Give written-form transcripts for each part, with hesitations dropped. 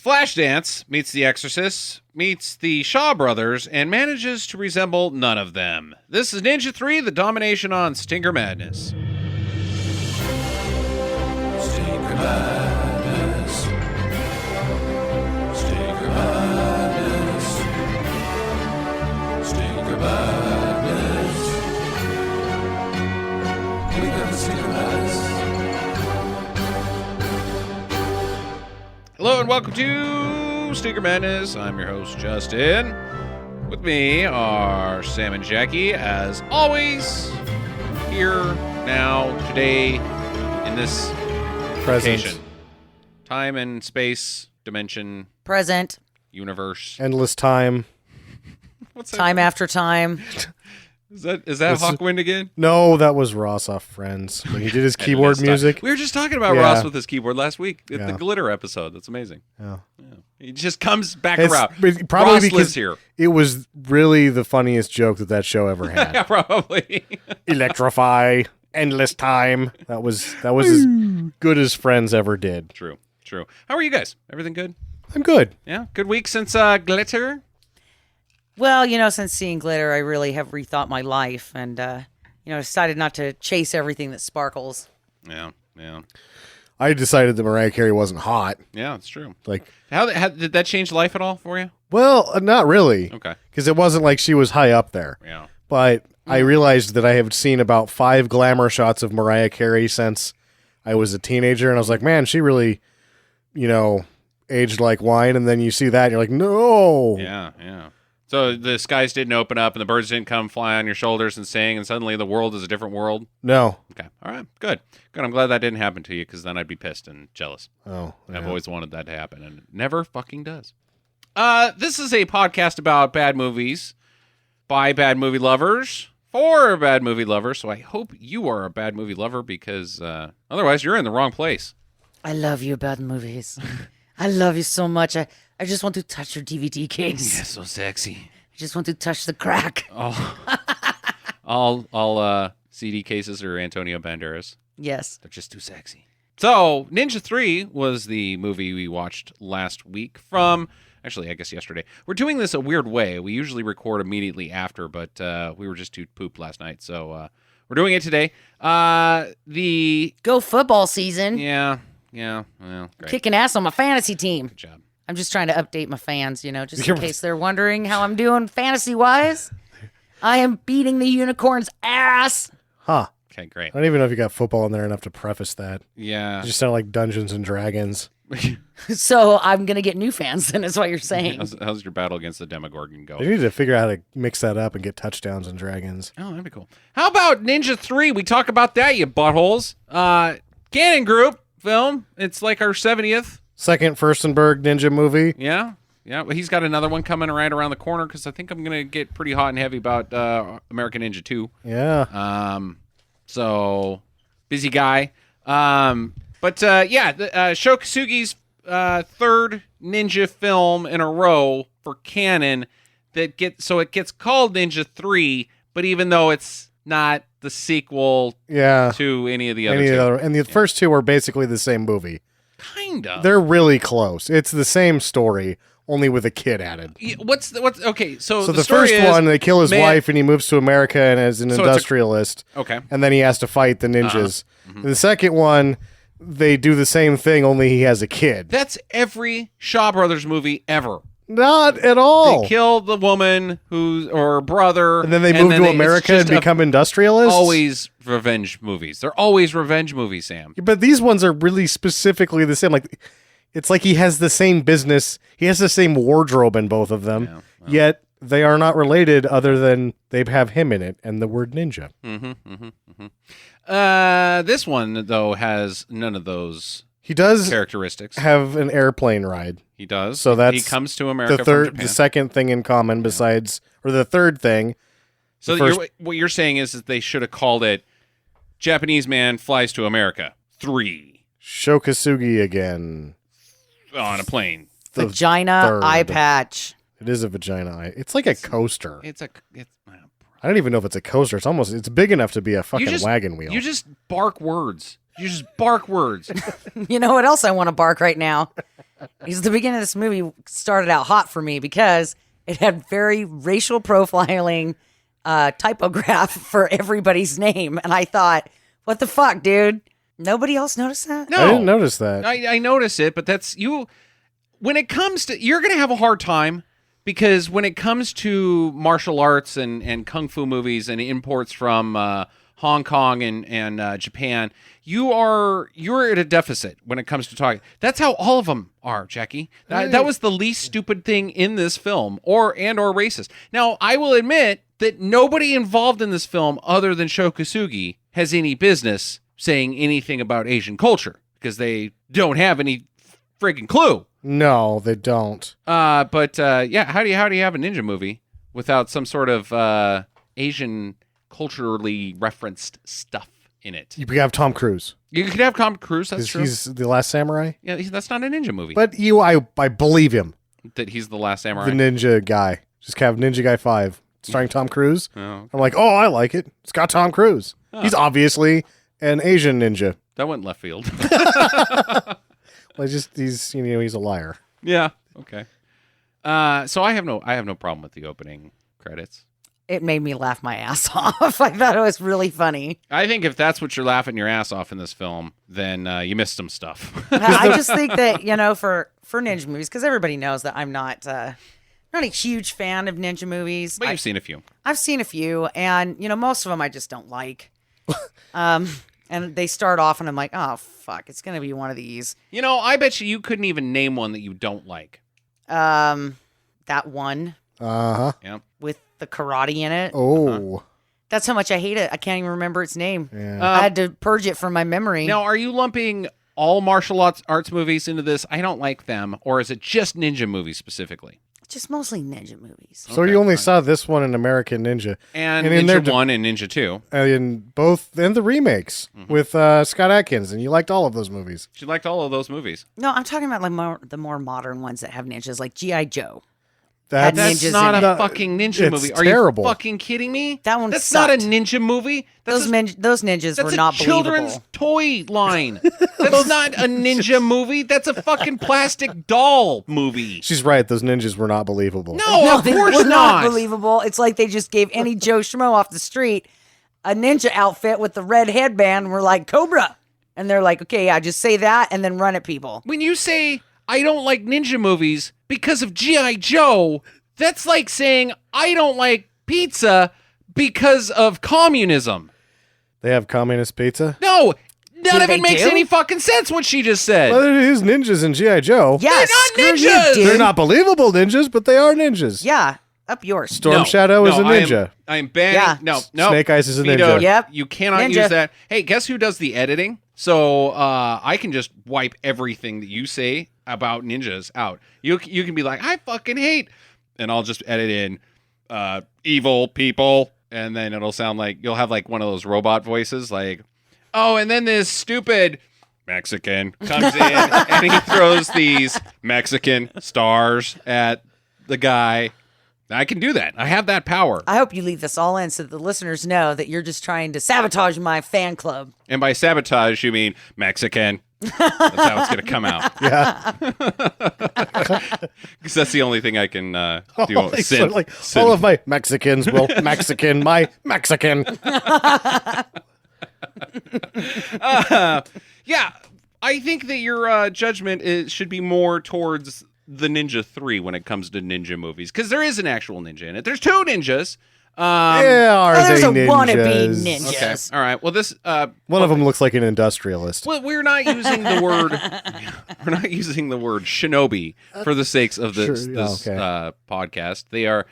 Flashdance meets The Exorcist, meets the Shaw Brothers, and manages to resemble none of them. This is Ninja 3, the Domination on Stinker Madness. Stinker Madness. Stinker Madness. Stinker Madness. We got the Stinker Madness. Hello and welcome to Stinker Madness. I'm your host, Justin. With me are Sam and Jackie, as always, here, now, today, in this location. Time and space, dimension, present, universe. Endless time. What's that? time after time. Is that Hawkwind again? No, that was Ross off Friends when he did his keyboard music. We were just talking about Ross with his keyboard last week at the Glitter episode. That's amazing. Yeah. He just comes back around. Probably Ross because lives here. It was really the funniest joke that show ever had. Yeah, probably. Electrify, endless time. That was as good as Friends ever did. True. How are you guys? Everything good? I'm good. Yeah, good week since Glitter. Well, since seeing Glitter, I really have rethought my life and, decided not to chase everything that sparkles. Yeah. I decided that Mariah Carey wasn't hot. Yeah, it's true. Like, how did that change life at all for you? well, not really. Okay. Because it wasn't like she was high up there. Yeah. But I realized that I have seen about 5 glamour shots of Mariah Carey since I was a teenager, and I was like, man, she really, aged like wine. And then you see that, and you're like, no. Yeah. So the skies didn't open up and the birds didn't come fly on your shoulders and sing, and suddenly the world is a different world? No. Okay. All right. Good. I'm glad that didn't happen to you, because then I'd be pissed and jealous. Oh. Yeah. I've always wanted that to happen, and it never fucking does. This is a podcast about bad movies by bad movie lovers for bad movie lovers, so I hope you are a bad movie lover, because otherwise you're in the wrong place. I love you, bad movies. I love you so much. I just want to touch your DVD case. Yeah, so sexy. I just want to touch the crack. All CD cases are Antonio Banderas. Yes. They're just too sexy. So, Ninja 3 was the movie we watched last week from, actually, I guess yesterday. We're doing this a weird way. We usually record immediately after, but we were just too pooped last night, so we're doing it today. Go football season. Yeah, well, great. Kicking ass on my fantasy team. Good job. I'm just trying to update my fans, just in case they're wondering how I'm doing fantasy-wise. I am beating the unicorn's ass. Huh. Okay, great. I don't even know if you got football in there enough to preface that. Yeah. It just sounded like Dungeons and Dragons. So I'm going to get new fans, then, is what you're saying. How's your battle against the Demogorgon go? They need to figure out how to mix that up and get touchdowns and dragons. Oh, that'd be cool. How about Ninja 3? We talk about that, you buttholes. Cannon Group film. It's like our 70th. Second Furstenberg ninja movie. Yeah. Well, he's got another one coming right around the corner, because I think I'm going to get pretty hot and heavy about American Ninja 2. Yeah. So, busy guy. Sho Kosugi's third ninja film in a row for canon it gets called Ninja 3, but even though it's not the sequel to any of the other two. And the first two were basically the same movie. Kind of. They're really close. It's the same story, only with a kid added. Okay, so the story first one, they kill his wife and he moves to America and as an industrialist. Okay. And then he has to fight the ninjas. The second one, they do the same thing, only he has a kid. That's every Shaw Brothers movie ever. Not at all. They kill the woman or brother. And then they move to America and become industrialists? Always revenge movies. They're always revenge movies, Sam. Yeah, but these ones are really specifically the same. Like, it's like he has the same business. He has the same wardrobe in both of them. Yeah, yet they are not related other than they have him in it and the word ninja. This one, though, has none of those characteristics. Have an airplane ride. He does. So he comes to America from Japan. The second thing in common besides, or the third thing. So what you're saying is that they should have called it Japanese Man Flies to America 3. Sho Kosugi again. On a plane. Vagina eye patch. It is a vagina eye. It's like a coaster. I don't even know if it's a coaster. It's big enough to be a fucking wagon wheel. You just bark words. You just bark words. You know what else I want to bark right now? Because the beginning of this movie started out hot for me because it had very racial profiling typograph for everybody's name. And I thought, what the fuck, dude? Nobody else noticed that? No. I didn't notice that. I notice it, but that's you. When it comes to, you're going to have a hard time because when it comes to martial arts and kung fu movies and imports from Hong Kong and Japan, you're at a deficit when it comes to talking. That's how all of them are, Jackie. That was the least stupid thing in this film, or racist. Now, I will admit that nobody involved in this film, other than Sho Kosugi, has any business saying anything about Asian culture because they don't have any friggin' clue. No, they don't. But yeah, how do you have a ninja movie without some sort of Asian culturally referenced stuff in it? You could have Tom Cruise. You could have Tom Cruise. That's true. He's the Last Samurai. Yeah, that's not a ninja movie. But I believe him. That he's the last samurai. The ninja guy. Just have Ninja Guy 5 starring Tom Cruise. Oh. I'm like, oh, I like it. It's got Tom Cruise. He's obviously an Asian ninja. That went left field. Like, just he's a liar. Yeah. Okay. So I have no problem with the opening credits. It made me laugh my ass off. I thought it was really funny. I think if that's what you're laughing your ass off in this film, then you missed some stuff. I just think that, for ninja movies, because everybody knows that I'm not a huge fan of ninja movies. But you've seen a few. I've seen a few, and most of them I just don't like. And they start off, and I'm like, oh fuck, it's gonna be one of these. I bet you couldn't even name one that you don't like. That one. Yeah. With the karate in it. Oh. That's how much I hate it. I can't even remember its name. Yeah. I had to purge it from my memory. Now, are you lumping all martial arts movies into this? I don't like them, or is it just ninja movies specifically? Just mostly ninja movies. So you only saw this one in American Ninja. And in Ninja 1 and Ninja 2. And the remakes with Scott Adkins, and you liked all of those movies. She liked all of those movies. No, I'm talking about like the more modern ones that have ninjas, like G.I. Joe. That's ninjas not in a it. fucking ninja movie. Are terrible. you fucking kidding me? That one That's sucked. not a ninja movie. Those ninjas were not That's a children's toy line. That's not a ninja movie. That's a fucking plastic doll movie. She's right. Those ninjas were not believable. No, of they course were not. believable. It's like they just gave any Joe Schmo off the street a ninja outfit with the red headband, and we're like, Cobra. And they're like, okay, yeah, just say that and then run at people. When you say, I don't like ninja movies because of G.I. Joe, that's like saying, I don't like pizza because of communism. They have communist pizza? No, none of they it makes do? any fucking sense what she just said. Well, there is ninjas in G.I. Joe. Yeah, They're not screw you, ninjas! dude. They're not believable ninjas, but they are ninjas. Yeah, up yours. Storm Shadow is a ninja. I am banning. Yeah. No. Snake Eyes is a Vito, ninja. Yep. You cannot Ninja. use that. Hey, guess who does the editing? So I can just wipe everything that you say about ninjas out. You can be like, I fucking hate, and I'll just edit in evil people, and then it'll sound like you'll have like one of those robot voices, like, oh, and then this stupid Mexican comes in and he throws these Mexican stars at the guy. I can do that. I have that power. I hope you leave this all in so that the listeners know that you're just trying to sabotage my fan club. And by sabotage, you mean Mexican. That's how it's going to come out. Yeah. Because that's the only thing I can do. Synth. All of my Mexicans will Mexican my Mexican. Yeah, I think that your judgment should be more towards the Ninja 3 when it comes to ninja movies. Because there is an actual ninja in it. There's two ninjas. There's they a wannabe ninjas? ninjas. Okay. All right. Well, this One of them looks like an industrialist. well, we're not using the word shinobi for the sakes of this Sure, yeah, okay. podcast. They are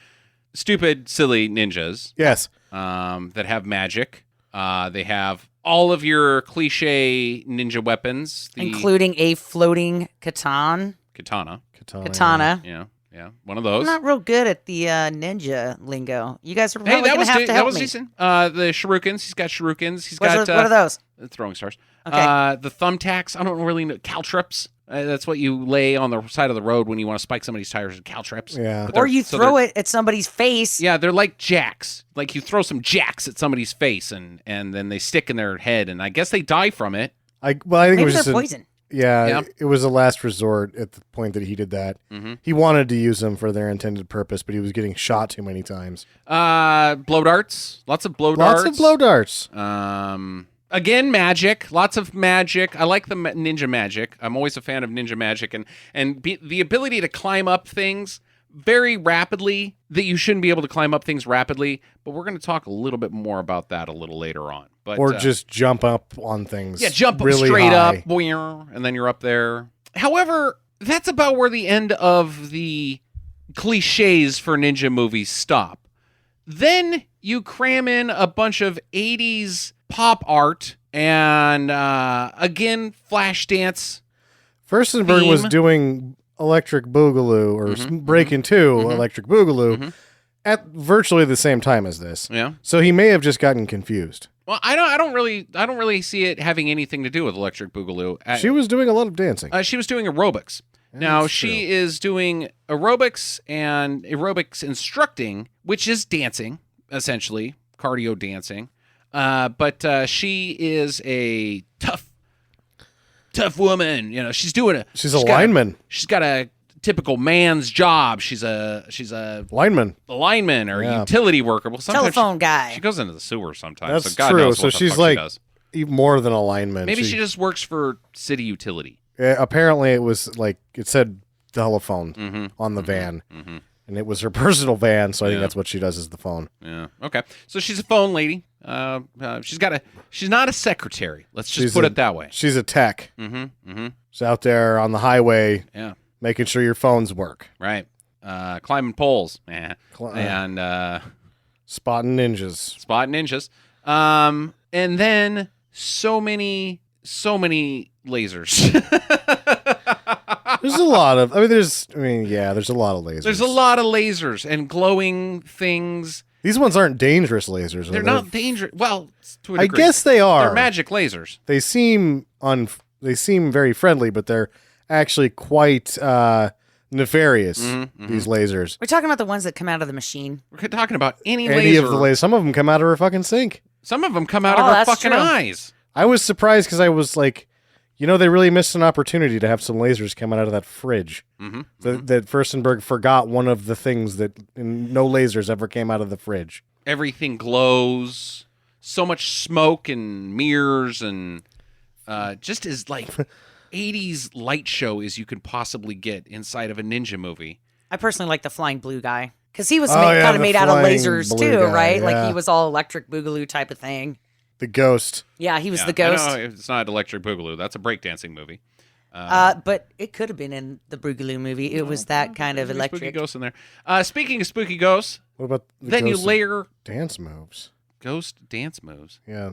stupid, silly ninjas Yes. that have magic. They have all of your cliche ninja weapons, Including a floating katana. katana. Katana. Yeah, one of I'm those. not real good at the ninja lingo. You guys are Hey, probably going to have to that help was me. decent. The shurikens. He's got shurikens. He's What got are those? throwing stars. Okay. The thumbtacks. I don't really know. Caltrips. That's what you lay on the side of the road when you want to spike somebody's tires. Caltrips. Yeah. But Or they're- you so throw they're- it at somebody's face. Yeah, they're like jacks. Like you throw some jacks at somebody's face, and then they stick in their head, and I guess they die from it. I think it Maybe was they're just poison. Yeah, it was a last resort at the point that he did that. He wanted to use them for their intended purpose, but he was getting shot too many times. Blow darts. Lots of blow darts. Lots of blow darts. Again, magic. Lots of magic. I like the ninja magic. I'm always a fan of ninja magic, and the ability to climb up things very rapidly. That you shouldn't be able to climb up things rapidly, but we're going to talk a little bit more about that a little later on. But or just jump up on things. Yeah, jump really straight high. up, and then you're up there. However, that's about where the end of the cliches for ninja movies stop. Then you cram in a bunch of 80s pop art and, again, flash dance. Furstenberg was doing Electric Boogaloo or Breakin' 2 Electric Boogaloo at virtually the same time as this. Yeah. So he may have just gotten confused. Well, I don't really see it having anything to do with Electric Boogaloo. She was doing a lot of dancing. She was doing aerobics. Now, That's she true. is doing aerobics and aerobics instructing, which is dancing, essentially, cardio dancing. But she is a tough woman. You know, she's a lineman. She's got a typical man's job. She's a Lineman. lineman or Yeah. utility worker. Well, sometimes Telephone guy. She goes into the sewer sometimes. That's so God true. knows So what the she's fuck she like does. even more than a lineman. Maybe she just works for city utility. Apparently, it was like it said telephone on the van, and it was her personal van. So I think that's what she does is the phone. Yeah. Okay. So she's a phone lady. She's not a secretary. Let's just put it that way. She's a tech. Mm-hmm. She's out there on the highway, Yeah. making sure your phones work, Right. Climbing poles. And spotting ninjas. spot ninjas. And then so many lasers. There's a lot of. There's a lot of lasers. There's a lot of lasers and glowing things. These ones aren't dangerous lasers. They're not dangerous. Well, to a I degree. guess they are. They're magic lasers. They seem very friendly, but they're actually quite nefarious. These lasers. We're talking about the ones that come out of the machine. We're talking about any Any laser. of the lasers. Some of them come out of her fucking sink. Some of them come out Oh, of her that's fucking true. eyes. I was surprised because I was like, they really missed an opportunity to have some lasers coming out of that fridge. That Furstenberg forgot one of the things that no lasers ever came out of the fridge. Everything glows. So much smoke and mirrors and just as like 80s light show as you could possibly get inside of a ninja movie. I personally like the flying blue guy because he was Oh, yeah, kind of the made out of flying lasers blue too, guy, right? yeah. Like he was all electric boogaloo type of thing. The ghost. Yeah, he was Yeah, the ghost. I know it's not Electric Boogaloo. That's a breakdancing movie. But it could have been in the Boogaloo movie. It was that kind of There's electric. Spooky ghosts in there. Speaking of spooky ghosts, What about the then you ghost of layer dance moves? ghost dance moves. Yeah,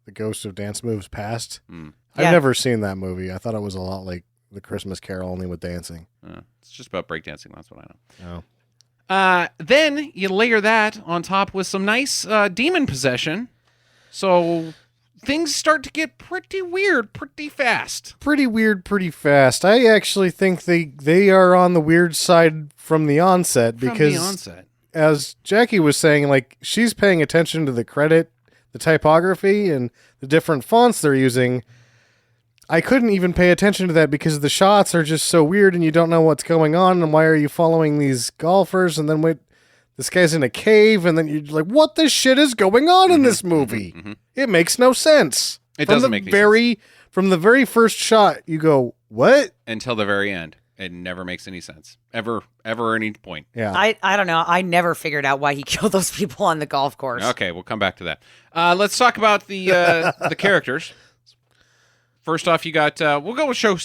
the ghost of dance moves past. Mm. I've Yeah. never seen that movie. I thought it was a lot like the Christmas Carol, only with dancing. It's just about breakdancing. That's what I know. Oh. Then you layer that on top with some nice demon possession. So things start to get pretty weird pretty fast. Pretty weird, pretty fast. I actually think they are on the weird side from the onset because, From the onset. as Jackie was saying, like she's paying attention to the credit, the typography, and the different fonts they're using. I couldn't even pay attention to that because the shots are just so weird and you don't know what's going on and why are you following these golfers and then wait, this guy's in a cave and then you're like, what the shit is going on in this movie? It makes no sense. It doesn't make any sense. From the very first shot, you go, what? Until the very end. It never makes any sense. Ever at any point. Yeah. I don't know. I never figured out why he killed those people on the golf course. Okay, we'll come back to that. Let's talk about the the characters. First off, you got we'll go with Even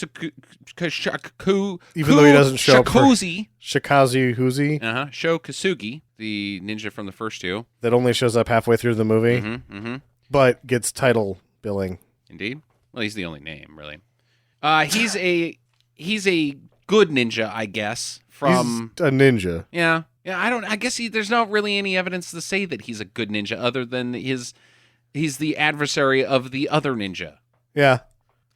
though he doesn't show up for- Shikozi. Shikazu Huzi Sho Kasugi, the ninja from the first two. that only shows up halfway through the movie, but gets title billing. Indeed. Well, he's the only name, really. He's a good ninja, I guess. From He's a ninja. yeah. I guess there's not really any evidence to say that he's a good ninja, other than he's the adversary of the other ninja. Yeah.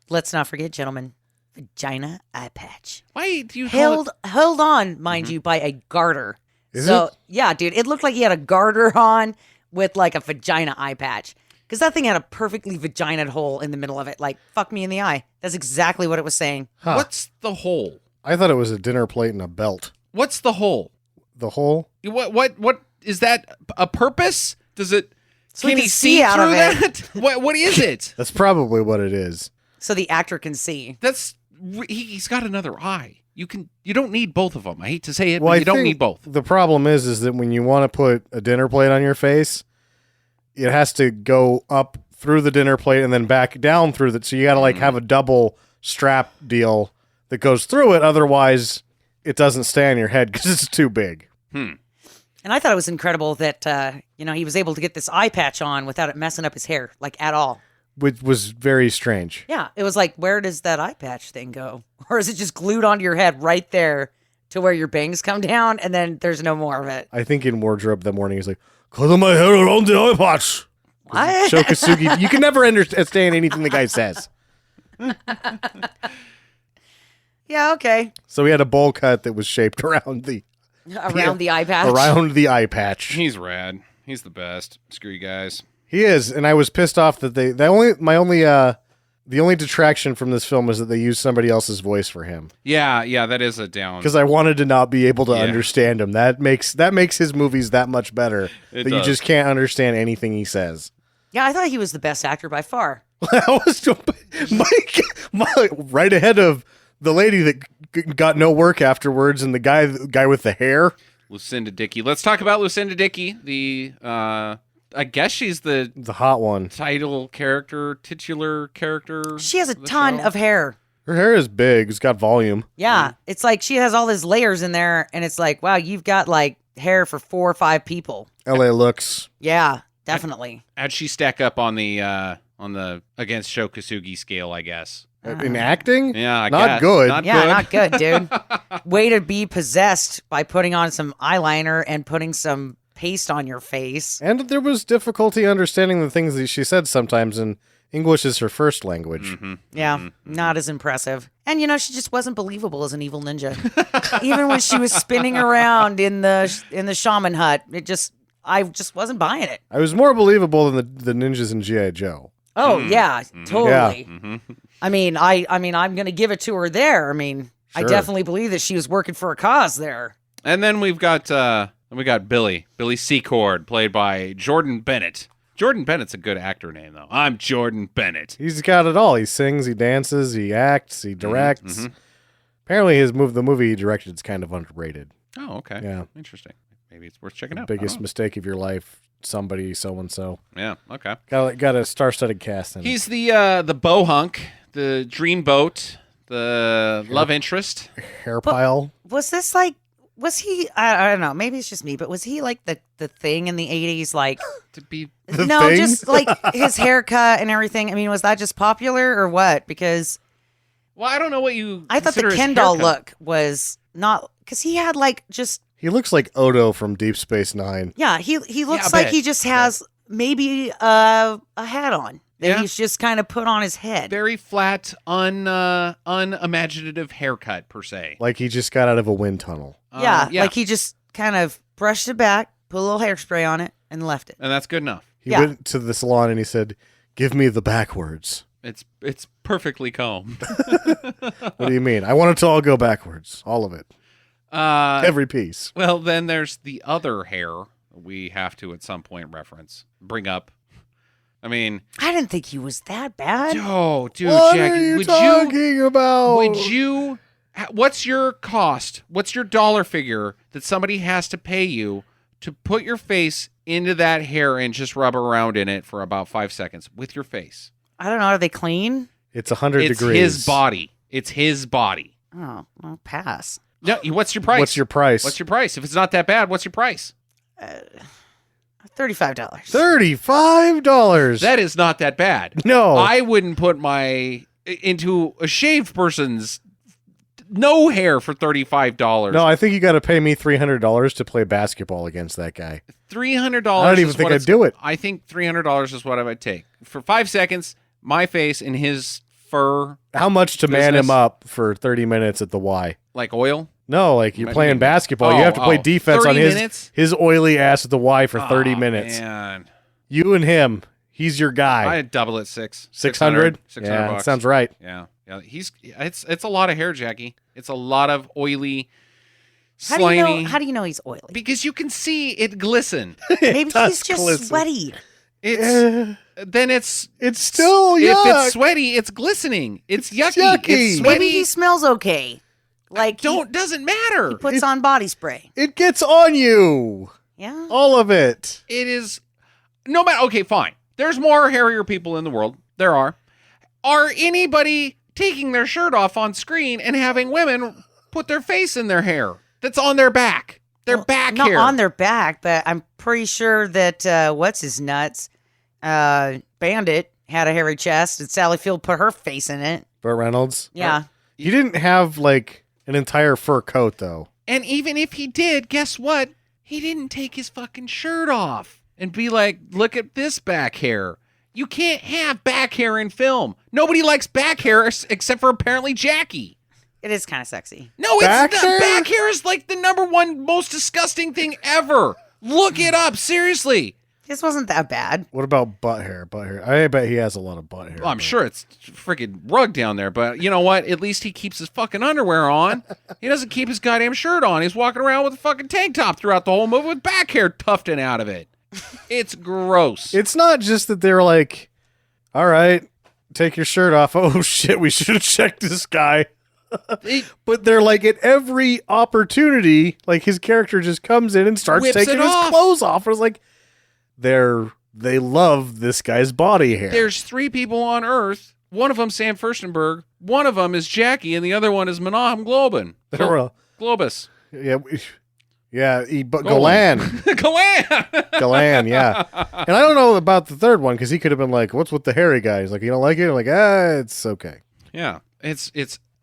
Let's not forget, gentlemen, vagina eye patch. Why do you call Held on, mind you, by a garter. Is so it? yeah, dude, it looked like he had a garter on with like a vagina eye patch. Because that thing had a perfectly vagina hole in the middle of it. Like, fuck me in the eye. That's exactly what it was saying. Huh. What's the hole? I thought it was a dinner plate and a belt. What's the hole? The hole? What is that a purpose? Does it So can he he can see see out through of it. that? What is it? That's probably what it is. So the actor can see. He's got another eye. You don't need both of them. I hate to say it, Well, but I you don't think need both. The problem is that when you want to put a dinner plate on your face, it has to go up through the dinner plate and then back down through that. So you got to have a double strap deal that goes through it. Otherwise, it doesn't stay on your head because it's too big. And I thought it was incredible that, he was able to get this eye patch on without it messing up his hair, at all. Which was very strange. Yeah. It was like, where does that eye patch thing go? Or is it just glued onto your head right there to where your bangs come down and then there's no more of it? I think in wardrobe that morning he's like, color my hair around the eye patch. What? Shokasugi, you can never understand anything the guy says. Yeah, okay. So he had a bowl cut that was shaped around the The eye patch. around the eye patch. He's rad. He's the best. Screw you guys. He is, and I was pissed off that the only detraction from this film is that they used somebody else's voice for him. Yeah, that is a down. Because I wanted to not be able to Yeah. understand him. That makes his movies that much better. It that you does. just can't understand anything he says. Yeah, I thought he was the best actor by far. I was Mike, right ahead of the lady that got no work afterwards, and the guy with the hair. Lucinda Dickey. Let's talk about Lucinda Dickey. The I guess she's the The hot one. titular character. She has a of the ton show. of hair. Her hair is big. It's got volume. Yeah. It's like she has all these layers in there, and it's like, wow, you've got hair for 4 or 5 people. LA looks. Yeah, definitely. How'd she stack up on the against Shokasugi scale? I guess. In acting? Yeah, I Not guess. good. Not Yeah, good. not good, dude. Way to be possessed by putting on some eyeliner and putting some paste on your face. And there was difficulty understanding the things that she said sometimes, and English is her first language. Mm-hmm. Yeah, not as impressive. And she just wasn't believable as an evil ninja. Even when she was spinning around in the shaman hut, I just wasn't buying it. I was more believable than the ninjas in G.I. Joe. Oh yeah, totally. Yeah. I mean, I'm gonna give it to her there. I mean, I Sure. definitely believe that she was working for a cause there. And then we got Billy Secord, played by Jordan Bennett. Jordan Bennett's a good actor name, though. I'm Jordan Bennett. He's got it all. He sings, he dances, he acts, he directs. Apparently, the movie he directed is kind of underrated. Oh, okay. Yeah. Interesting. Maybe it's worth checking out. Biggest I don't mistake of your life. Somebody so and so. know. Yeah. Okay. Got a star-studded cast in it. He's the bow hunk, the dream boat, the love interest. Hair pile. Was this was he? I don't know. Maybe it's just me, but was he the thing in the 80s? To be No, Thing? just his haircut and everything. I mean, was that just popular or what? Because well, I don't know what you. I thought the consider his Ken doll haircut. look was not because he had just He looks like Odo from Deep Space Nine. yeah. He looks I like bet. he just has maybe a hat on that Yeah. he's just kind of put on his head. Very flat, unimaginative haircut per se. Like he just got out of a wind tunnel. Yeah, yeah, like he just kind of brushed it back, put a little hairspray on it, and left it. and that's good enough. He Yeah. went to the salon and he said, "Give me the backwards." It's perfectly combed. What do you mean? I want it to all go backwards. All of it. Every piece. Well, then there's the other hair we have to at some point bring up. I mean, I didn't think he was that bad. oh, dude, What Jackie, are you would talking about? you? What's your cost? What's your dollar figure that somebody has to pay you to put your face into that hair and just rub around in it for about 5 seconds with your face? I don't know. Are they clean? It's 100 It's degrees. his body. It's his body. Oh, I'll pass. No, what's your price? What's your price? What's your price? If it's not that bad, what's your price? $35. $35. That is not that bad. No. I wouldn't put into a shaved person's no hair for $35. No, I think you got to pay me $300 to play basketball against that guy. $300. I don't even think I'd do it. I think $300 is what I would take for 5 seconds. My face in his fur, How much to man Business. him up for 30 minutes at the Y? like oil. No, like you're What do you playing mean? basketball. You have to play defense 30 on minutes? his oily ass at the Y for 30 Oh, minutes. Man. You and him. He's your guy. I'd double it 600. 600? 600 Yeah, bucks. sounds right. Yeah. It's a lot of hair, Jackie. It's a lot of oily, How slimy. do you know he's oily? Because you can see it glisten. Maybe does he's just glisten. sweaty. It's then it's still if yuck. it's sweaty, it's glistening. It's yucky. yucky. It's sweaty. Maybe he smells okay. Like Doesn't matter. he puts on body spray. It gets on you. Yeah. All of it. It is no matter. Okay, fine. There's more hairier people in the world. There are. Are anybody taking their shirt off on screen and having women put their face in their hair that's on their back? Their back Not hair. on their back, but I'm pretty sure that what's his nuts? Bandit had a hairy chest, and Sally Field put her face in it. Burt Reynolds. Yeah. He didn't have like an entire fur coat though. And even if he did, guess what? He didn't take his fucking shirt off and be like, look at this back hair. You can't have back hair in film. Nobody likes back hair except for apparently Jackie. It is kind of sexy. No, Back it's hair? not. Back hair is like the #1 most disgusting thing ever. Look it up, seriously. This wasn't that bad. What about butt hair? Butt hair. I bet he has a lot of butt hair. Well, I'm sure it's freaking rug down there, but you know what? At least he keeps his fucking underwear on. He doesn't keep his goddamn shirt on. He's walking around with a fucking tank top throughout the whole movie with back hair tufting out of it. It's gross. It's not just that they're like, all right, take your shirt off. Oh shit, we should have checked this guy. But they're like at every opportunity, like his character just comes in and starts Whips taking it his off. clothes off. It's like they love this guy's body hair. There's 3 people on Earth. One of them, Sam Furstenberg. One of them is Jackie, and the other one is Menahem Globin. Globus. Galan. Galan. Galan, yeah. And I don't know about the third one because he could have been like, what's with the hairy guy? He's like, you don't like it? I'm like, it's okay. Yeah, it's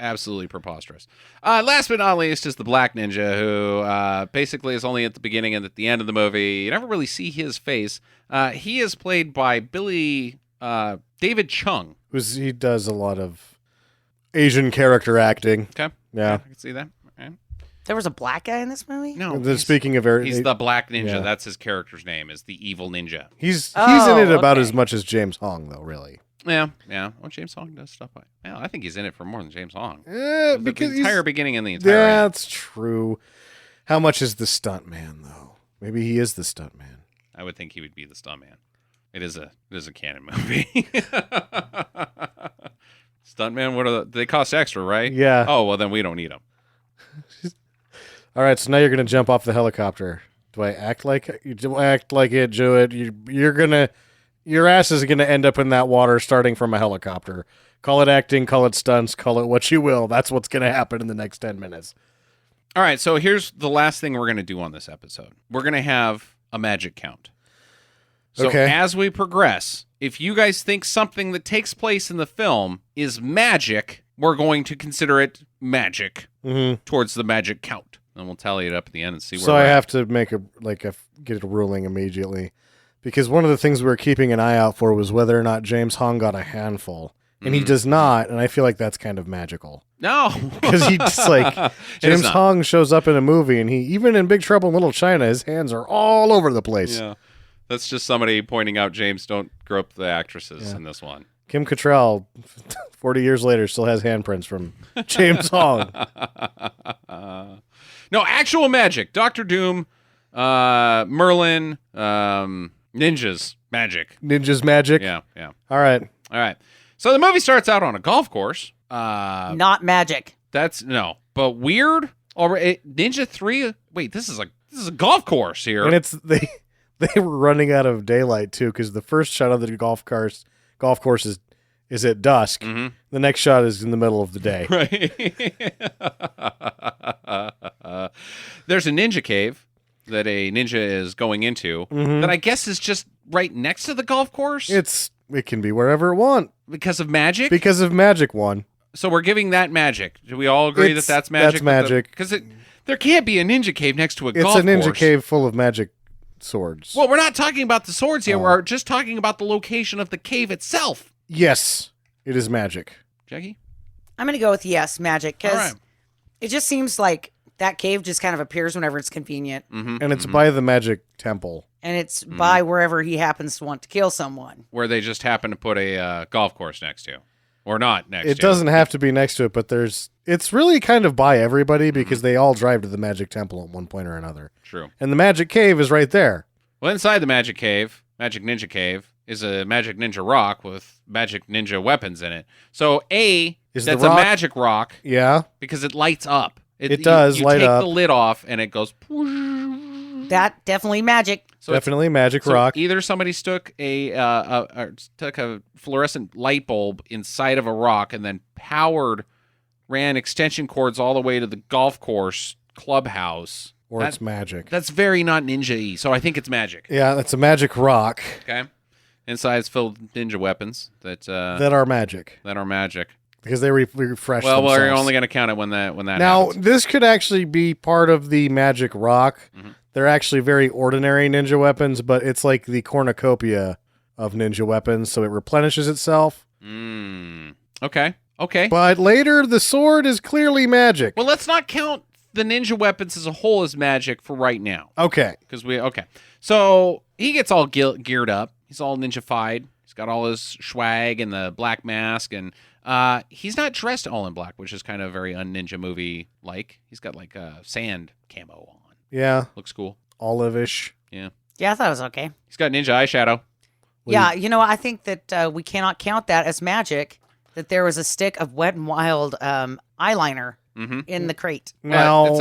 absolutely preposterous. Last but not least is the Black Ninja, who basically is only at the beginning and at the end of the movie. You never really see his face. He is played by David Chung. He does a lot of Asian character acting. Okay. Yeah. I can see that. All right. There was a black guy in this movie? No. Speaking of He's the Black Ninja. Yeah. That's his character's name, is the evil ninja. He's in it about okay. as much as James Hong, though, really. Yeah. Well, James Hong does stuff like that. I think he's in it for more than James Hong. Because the entire beginning and the entire Yeah, end. that's true. How much is the stunt man, though? Maybe he is the stunt man. I would think he would be the stuntman. It is a canon movie. Stuntman, they cost extra, right? Yeah. Oh, well, then we don't need them. All right, so now you're gonna jump off the helicopter. Do I act like it? Do it. Your ass is gonna end up in that water, starting from a helicopter. Call it acting, call it stunts, call it what you will. That's what's gonna happen in the next 10 minutes. All right, so here's the last thing we're going to do on this episode. We're going to have a magic count. So Okay. as we progress, if you guys think something that takes place in the film is magic, we're going to consider it magic towards the magic count. And we'll tally it up at the end and see where So we're I at. have to get a ruling immediately, because one of the things we were keeping an eye out for was whether or not James Hong got a handful, and he does not. And I feel like that's kind of magical. No. Because he just It is James not. Hong shows up in a movie, and he even in Big Trouble in Little China, his hands are all over the place. Yeah. That's just somebody pointing out, James, don't grope the actresses in this one. Kim Cattrall, 40 years later, still has handprints from James Hong. No, actual magic. Dr. Doom, Merlin, ninjas, magic. Ninja's magic. Yeah. All right. All right. So the movie starts out on a golf course. Not magic. But weird. Ninja 3. Wait, this is a golf course here. And they were running out of daylight too, because the first shot of the golf course is at dusk. Mhm. The next shot is in the middle of the day. Right. There's a ninja cave that a ninja is going into that I guess is just right next to the golf course It can be wherever it want because of magic. because of magic one. So we're giving that magic. Do we all agree that that's magic? That's magic. Because there can't be a ninja cave next to a It's golf a ninja course. cave full of magic swords. Well, we're not talking about the swords here. Oh. We're just talking about the location of the cave itself. Yes, it is magic. Jackie? I'm going to go with yes, magic, All because right. it just seems like that cave just kind of appears whenever it's convenient. Mm-hmm. And it's by the magic temple. And it's by wherever he happens to want to kill someone. Where they just happen to put a golf course next to. Or not next to. It doesn't have to be next to it, but it's really kind of by everybody because they all drive to the Magic Temple at one point or another. True. And the Magic Cave is right there. Well, inside the Magic Cave, Magic Ninja Cave, is a Magic Ninja rock with Magic Ninja weapons in it. So that's a magic rock. Yeah. Because it lights up. It does you light take up. the lid off and it goes. That definitely magic. So definitely magic rock. Either somebody stuck a fluorescent light bulb inside of a rock and then ran extension cords all the way to the golf course clubhouse. Or it's magic. That's very not ninja-y, so I think it's magic. Yeah, that's a magic rock. Okay. Inside it's filled with ninja weapons that are magic. That are magic. Because they refresh well, themselves. we're only going to count it when that now, happens. this could actually be part of the magic rock. Mm-hmm. They're actually very ordinary ninja weapons, but it's like the cornucopia of ninja weapons, so it replenishes itself. Okay. But later, the sword is clearly magic. Well, let's not count the ninja weapons as a whole as magic for right now. Okay. So he gets all geared up. He's all ninja-fied. He's got all his swag and the black mask, and he's not dressed all in black, which is kind of very un-ninja movie-like. He's got like a sand camo on. Yeah. Looks cool. Olive-ish. Yeah. Yeah, I thought it was okay. He's got ninja eyeshadow. Yeah, I think that we cannot count that as magic, that there was a stick of Wet n Wild eyeliner in the crate. Now, it's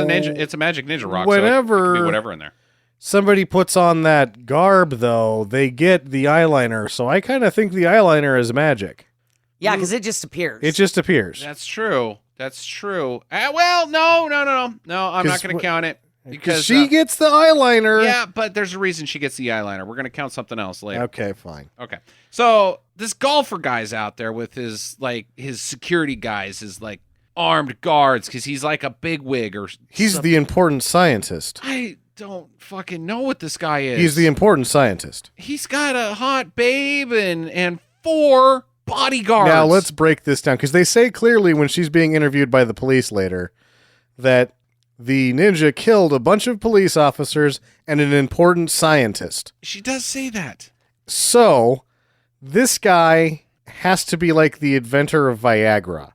a magic ninja rock, whenever so it can be whatever in there. Somebody puts on that garb, though, they get the eyeliner, so I kind of think the eyeliner is magic. Yeah, because it just appears. It just appears. That's true. Well, no. I'm not going to count it. Because she gets the eyeliner. Yeah, but there's a reason she gets the eyeliner. We're going to count something else later. Okay, fine. Okay. So this golfer guy's out there with his security guys, his armed guards, because he's like a bigwig or he's the important scientist. I don't fucking know what this guy is. He's the important scientist. He's got a hot babe and 4 bodyguards. Now let's break this down, because they say clearly when she's being interviewed by the police later that the ninja killed a bunch of police officers and an important scientist. She does say that. So, this guy has to be like the inventor of Viagra,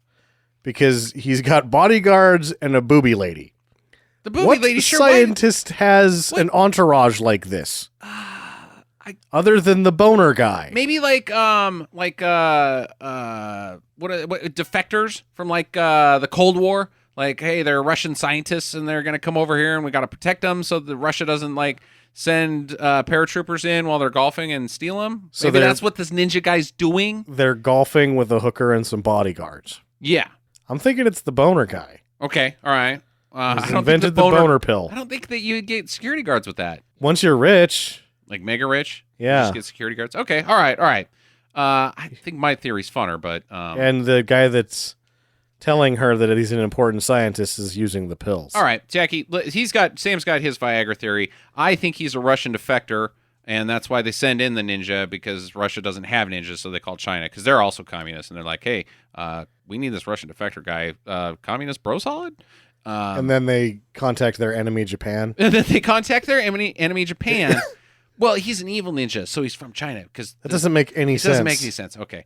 because he's got bodyguards and a booby lady. The booby what lady sure scientist has an entourage like this? Other than the boner guy. Maybe what defectors from the Cold War? Like, hey, they're Russian scientists and they're going to come over here and we got to protect them so that Russia doesn't send paratroopers in while they're golfing and steal them. So maybe that's what this ninja guy's doing. They're golfing with a hooker and some bodyguards. Yeah. I'm thinking it's the boner guy. Okay. All right. I don't invented the boner pill. I don't think that you get security guards with that. Once you're rich. Like mega rich? Yeah. You just get security guards. Okay. All right. I think my theory's funner, but... and the guy that's telling her that he's an important scientist is using the pills. All right, Jackie, Sam's got his Viagra theory. I think he's a Russian defector, and that's why they send in the ninja, because Russia doesn't have ninjas, so they call China, because they're also communists, and they're like, hey, we need this Russian defector guy. Communist bro solid? And then they contact their enemy, Japan. And then they contact their enemy Japan. Well, he's an evil ninja, so he's from China. Because that doesn't make any sense. Doesn't make any sense. Okay.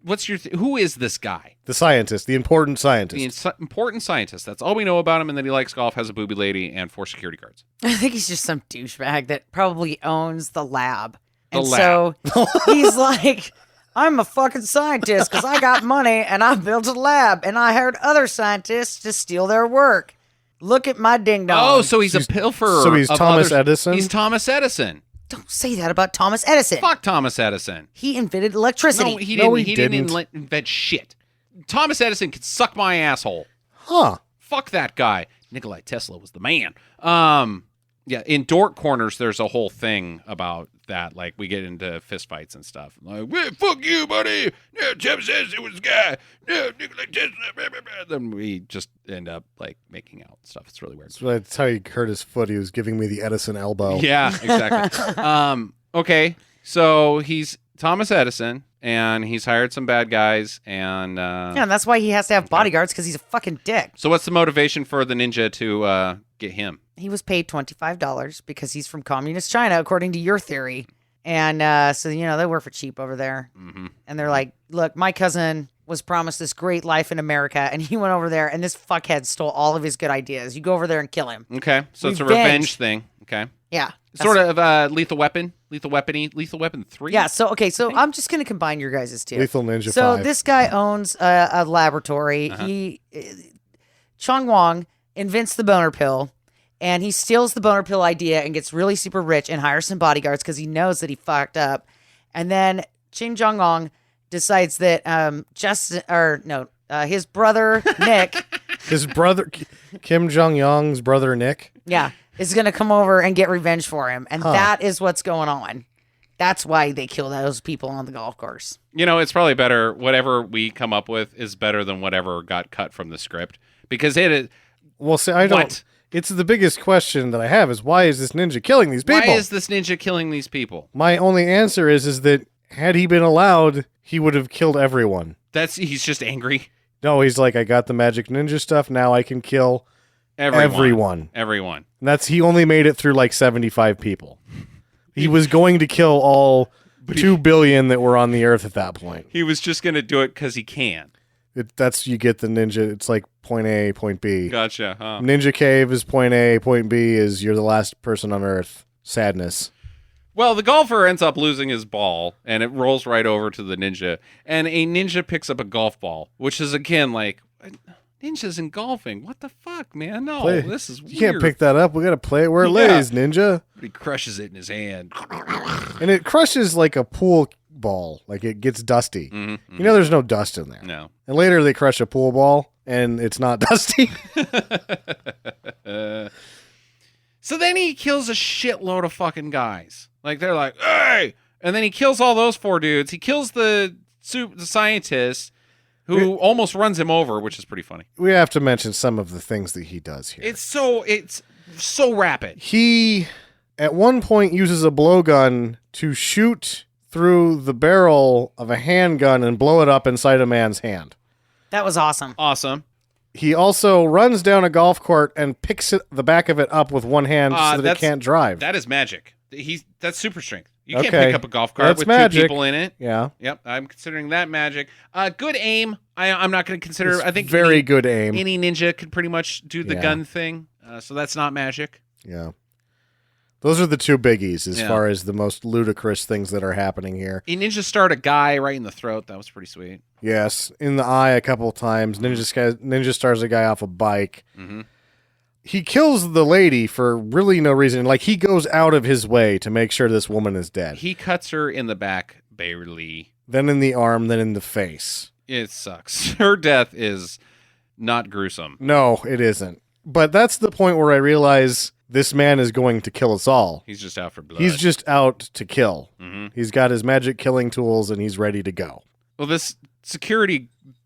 What's your who is this guy? The scientist, the important scientist. The important scientist. That's all we know about him, and that he likes golf, has a booby lady, and 4 security guards. I think he's just some douchebag that probably owns the lab. So he's like, I'm a fucking scientist because I got money and I built a lab and I hired other scientists to steal their work. Look at my ding dong. Oh, so he's a pilferer. So he's Thomas Edison? He's Thomas Edison. Don't say that about Thomas Edison. Fuck Thomas Edison. He invented electricity. No, he didn't. He didn't invent shit. Thomas Edison could suck my asshole. Huh. Fuck that guy. Nikola Tesla was the man. Yeah, in Dork Corners, there's a whole thing about that. Like, we get into fistfights and stuff. Like, well, fuck you, buddy. No, Thomas Edison was the guy. No, Nikola Tesla. Blah, blah, blah. Then we just end up, making out and stuff. It's really weird. So that's how he hurt his foot. He was giving me the Edison elbow. Yeah, exactly. Okay, so he's Thomas Edison, and he's hired some bad guys, and Yeah, and that's why he has to have bodyguards, because he's a fucking dick. So what's the motivation for the ninja to get him? He was paid $25 because he's from communist China, according to your theory. And so, they work for cheap over there. Mm-hmm. And they're like, look, my cousin was promised this great life in America, and he went over there, and this fuckhead stole all of his good ideas. You go over there and kill him. Okay, so it's a revenge thing. Okay. Yeah. Sort of Lethal Weapon 3? Yeah, so I'm just going to combine your guys' two. Lethal Ninja So 5. this guy owns a laboratory. Chong Wong invents the boner pill, and he steals the boner pill idea and gets really super rich and hires some bodyguards because he knows that he fucked up. And then Ching Jong-ong decides that his brother Nick, His brother, Kim Jong-yong's brother Nick. is going to come over and get revenge for him. And that is what's going on. That's why they kill those people on the golf course. It's probably better. Whatever we come up with is better than whatever got cut from the script, because it is. Well, see, I don't. What? It's the biggest question that I have is why is this ninja killing these people? Why is this ninja killing these people? My only answer is that had he been allowed, he would have killed everyone. He's just angry. No, he's like, I got the magic ninja stuff. Now I can kill everyone. Everyone. And he only made it through like 75 people. He was going to kill all 2 billion that were on the earth at that point. He was just going to do it because he can. You get the ninja. It's like point A, point B. Gotcha. Huh? Ninja cave is point A, point B is you're the last person on earth. Sadness. Well, the golfer ends up losing his ball, and it rolls right over to the ninja. And a ninja picks up a golf ball, which is, again, like, ninjas in golfing. What the fuck, man? No, this is weird. You can't pick that up. We got to play it where it lays, ninja. He crushes it in his hand. And it crushes like a pool ball. Like it gets dusty. Mm-hmm. There's no dust in there. No. And later they crush a pool ball, and it's not dusty. So then he kills a shitload of fucking guys. Like, they're like, hey! And then he kills all those 4 dudes. He kills the scientist who almost runs him over, which is pretty funny. We have to mention some of the things that he does here. It's so rapid. He, at one point, uses a blowgun to shoot through the barrel of a handgun and blow it up inside a man's hand. That was awesome. Awesome. He also runs down a golf court and picks the back of it up with one hand so that it can't drive. That is magic. That's super strength. You can't pick up a golf cart with magic. 2 people in it. Yeah. Yep. I'm considering that magic. Good aim. I'm not going to consider. It's I think very good aim. Any ninja could pretty much do the gun thing. So that's not magic. Yeah. Those are the 2 biggies as far as the most ludicrous things that are happening here. A ninja starred a guy right in the throat. That was pretty sweet. Yes, in the eye a couple of times. Ninja stars a guy off a bike. Mm-hmm. He kills the lady for really no reason. Like, he goes out of his way to make sure this woman is dead. He cuts her in the back, barely. Then in the arm, then in the face. It sucks. Her death is not gruesome. No, it isn't. But that's the point where I realize this man is going to kill us all. He's just out for blood. He's just out to kill. Mm-hmm. He's got his magic killing tools, and he's ready to go. Well, this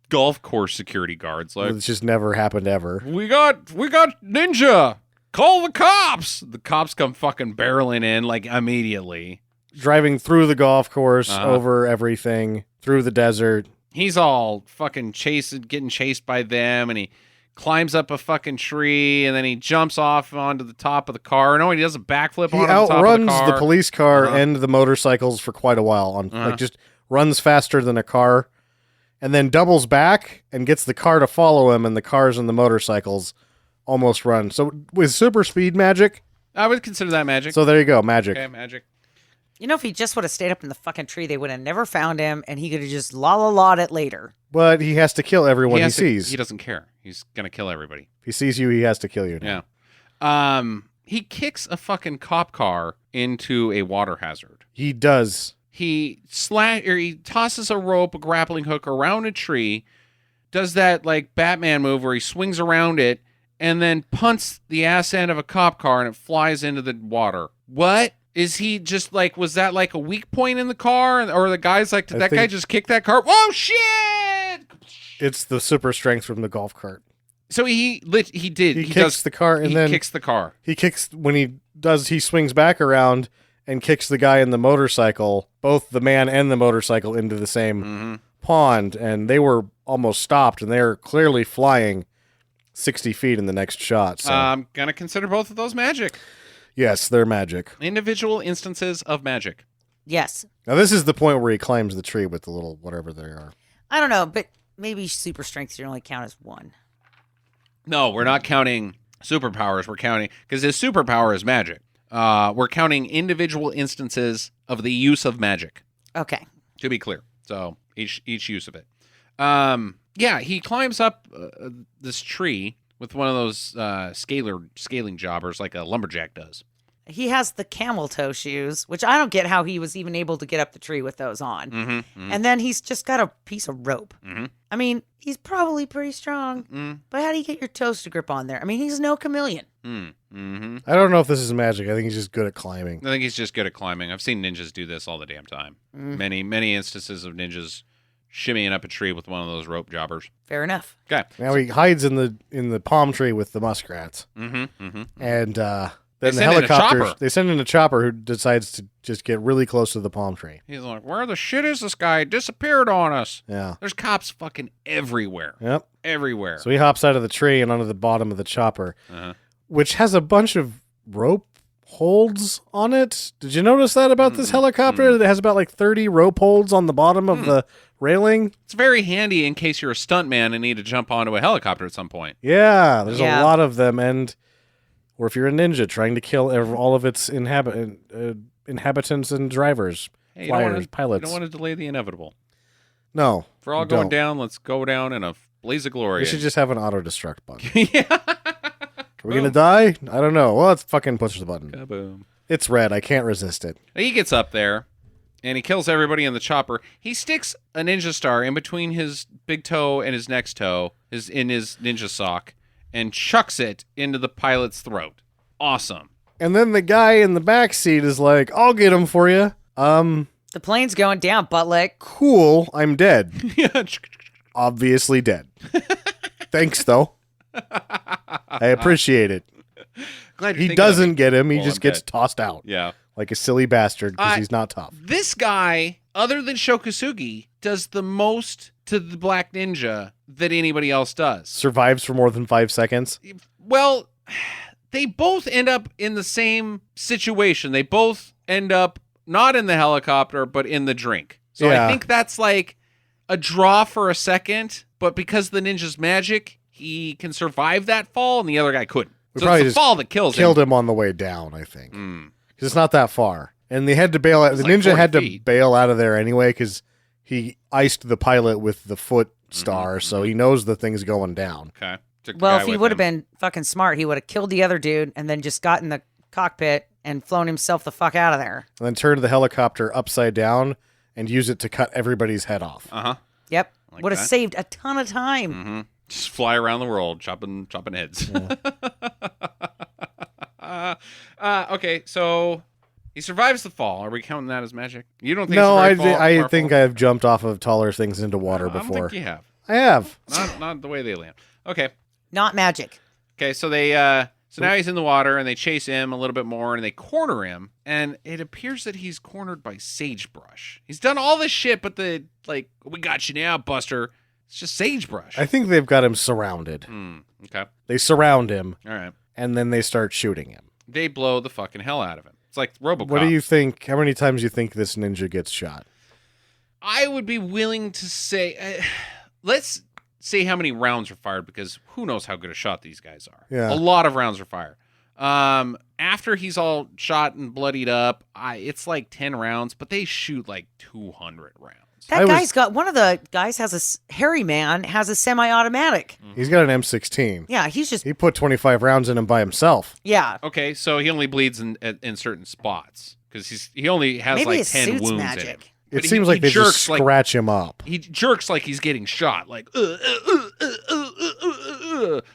golf course security guards, like, It's just never happened ever. we got ninja. Call the cops. The cops come fucking barreling in like immediately. Driving through the golf course, over everything, through the desert. He's all fucking getting chased by them, and he climbs up a fucking tree, and then he jumps off onto the top of the car. No, he does a backflip He on the top of the outruns car. the police car and the motorcycles for quite a while. Like, just runs faster than a car, and then doubles back and gets the car to follow him, and the cars and the motorcycles almost run. So with super speed magic, I would consider that magic. so there you go, magic. Okay, magic. If he just would have stayed up in the fucking tree, they would have never found him, and he could have just la-la-la'd it later. But he has to kill everyone he sees. He doesn't care. He's gonna kill everybody. If he sees you, he has to kill you. Yeah. He kicks a fucking cop car into a water hazard. He does. He tosses a rope, a grappling hook around a tree, does that like Batman move where he swings around it and then punts the ass end of a cop car and it flies into the water. What? Is he just like, was that like a weak point in the car? Or the guy's like, did that guy just kick that car? Whoa, shit! It's the super strength from the golf cart. So he kicks the car, and then kicks the car. He swings back around and kicks the guy in the motorcycle, both the man and the motorcycle, into the same pond, and they were almost stopped, and they're clearly flying 60 feet in the next shot. So. I'm going to consider both of those magic. Yes, they're magic. Individual instances of magic. Yes. Now, this is the point where he climbs the tree with the little whatever they are. I don't know, but maybe super strength should only count as one. No, we're not counting superpowers. We're counting, because his superpower is magic. We're counting individual instances of the use of magic. Okay. To be clear. So each use of it. Yeah, he climbs up this tree with one of those scaling jobbers like a lumberjack does. He has the camel toe shoes, which I don't get how he was even able to get up the tree with those on. And then he's just got a piece of rope. I mean, he's probably pretty strong, but how do you get your toes to grip on there? I mean, he's no chameleon. I don't know if this is magic. I think he's just good at climbing. I think he's just good at climbing. I've seen ninjas do this all the damn time. Many instances of ninjas shimmying up a tree with one of those rope jobbers. Fair enough. Okay. Now he hides in the palm tree with the muskrats. And then the helicopter, they send in a chopper who decides to just get really close to the palm tree. He's like, where the shit is this guy? Disappeared on us. Yeah. There's cops fucking everywhere. Yep. Everywhere. So he hops out of the tree and onto the bottom of the chopper, which has a bunch of rope holds on it. Did you notice that about this helicopter? It has about like 30 rope holds on the bottom of the railing. It's very handy in case you're a stuntman and need to jump onto a helicopter at some point. Yeah, there's a lot of them, or if you're a ninja trying to kill all of its inhabitants and drivers, flyers, pilots. You don't want to delay the inevitable. No. If we're all going down, let's go down in a blaze of glory. We should just have an auto-destruct button. Yeah. Are we going to die? I don't know. Well, let's fucking push the button. Kaboom. It's red. I can't resist it. He gets up there, and he kills everybody in the chopper. He sticks a ninja star in between his big toe and his next toe, in his ninja sock, and chucks it into the pilot's throat. Awesome. And then the guy in the back seat is like, I'll get him for you. The plane's going down, buttlick. Cool. I'm dead. Yeah. Obviously dead. Thanks, though. I appreciate it. Glad he doesn't get him. He just gets dead. Tossed out. Yeah. Like a silly bastard because he's not tough. This guy, other than Shokusugi, does the most to the Black Ninja that anybody else does. Survives for more than 5 seconds. Well, they both end up in the same situation. They both end up not in the helicopter, but in the drink. So I think that's like a draw for a second, but because the ninja's magic, he can survive that fall, and the other guy couldn't. So it's the fall that killed him on the way down, I think. Because it's not that far. And they had to bail out. The like ninja had to 40 feet. bail out of there anyway because he iced the pilot with the foot star, so he knows the thing's going down. Okay. Well, if he would have been fucking smart, he would have killed the other dude and then just got in the cockpit and flown himself the fuck out of there. And then turned the helicopter upside down and used it to cut everybody's head off. Yep. Like would have that. saved a ton of time. Just fly around the world, chopping heads. Okay, so he survives the fall. Are we counting that as magic? You don't think? No, it's a very I far think fall? I've jumped off of taller things into water I don't before. think you have. I have. Not the way they land. Okay. Not magic. Okay, so they so now he's in the water and they chase him a little bit more and they corner him, and it appears that he's cornered by sagebrush. He's done all this shit, but we got you now, Buster. It's just sagebrush. I think they've got him surrounded. Okay. They surround him, All right. and then they start shooting him. They blow the fucking hell out of him. It's like RoboCop. What do you think? How many times do you think this ninja gets shot? I would be willing to say, let's see how many rounds are fired, because who knows how good a shot these guys are. Yeah. A lot of rounds are fired. After he's all shot and bloodied up, it's like 10 rounds, but they shoot like 200 rounds. One of the guys hairy man has a semi-automatic. He's got an M16. Yeah, He put 25 rounds in him by himself. Yeah. Okay, so he only bleeds in certain spots because he only has Maybe like his 10 suit's wounds magic. in him. It seems like they just scratch him up. He jerks like he's getting shot, like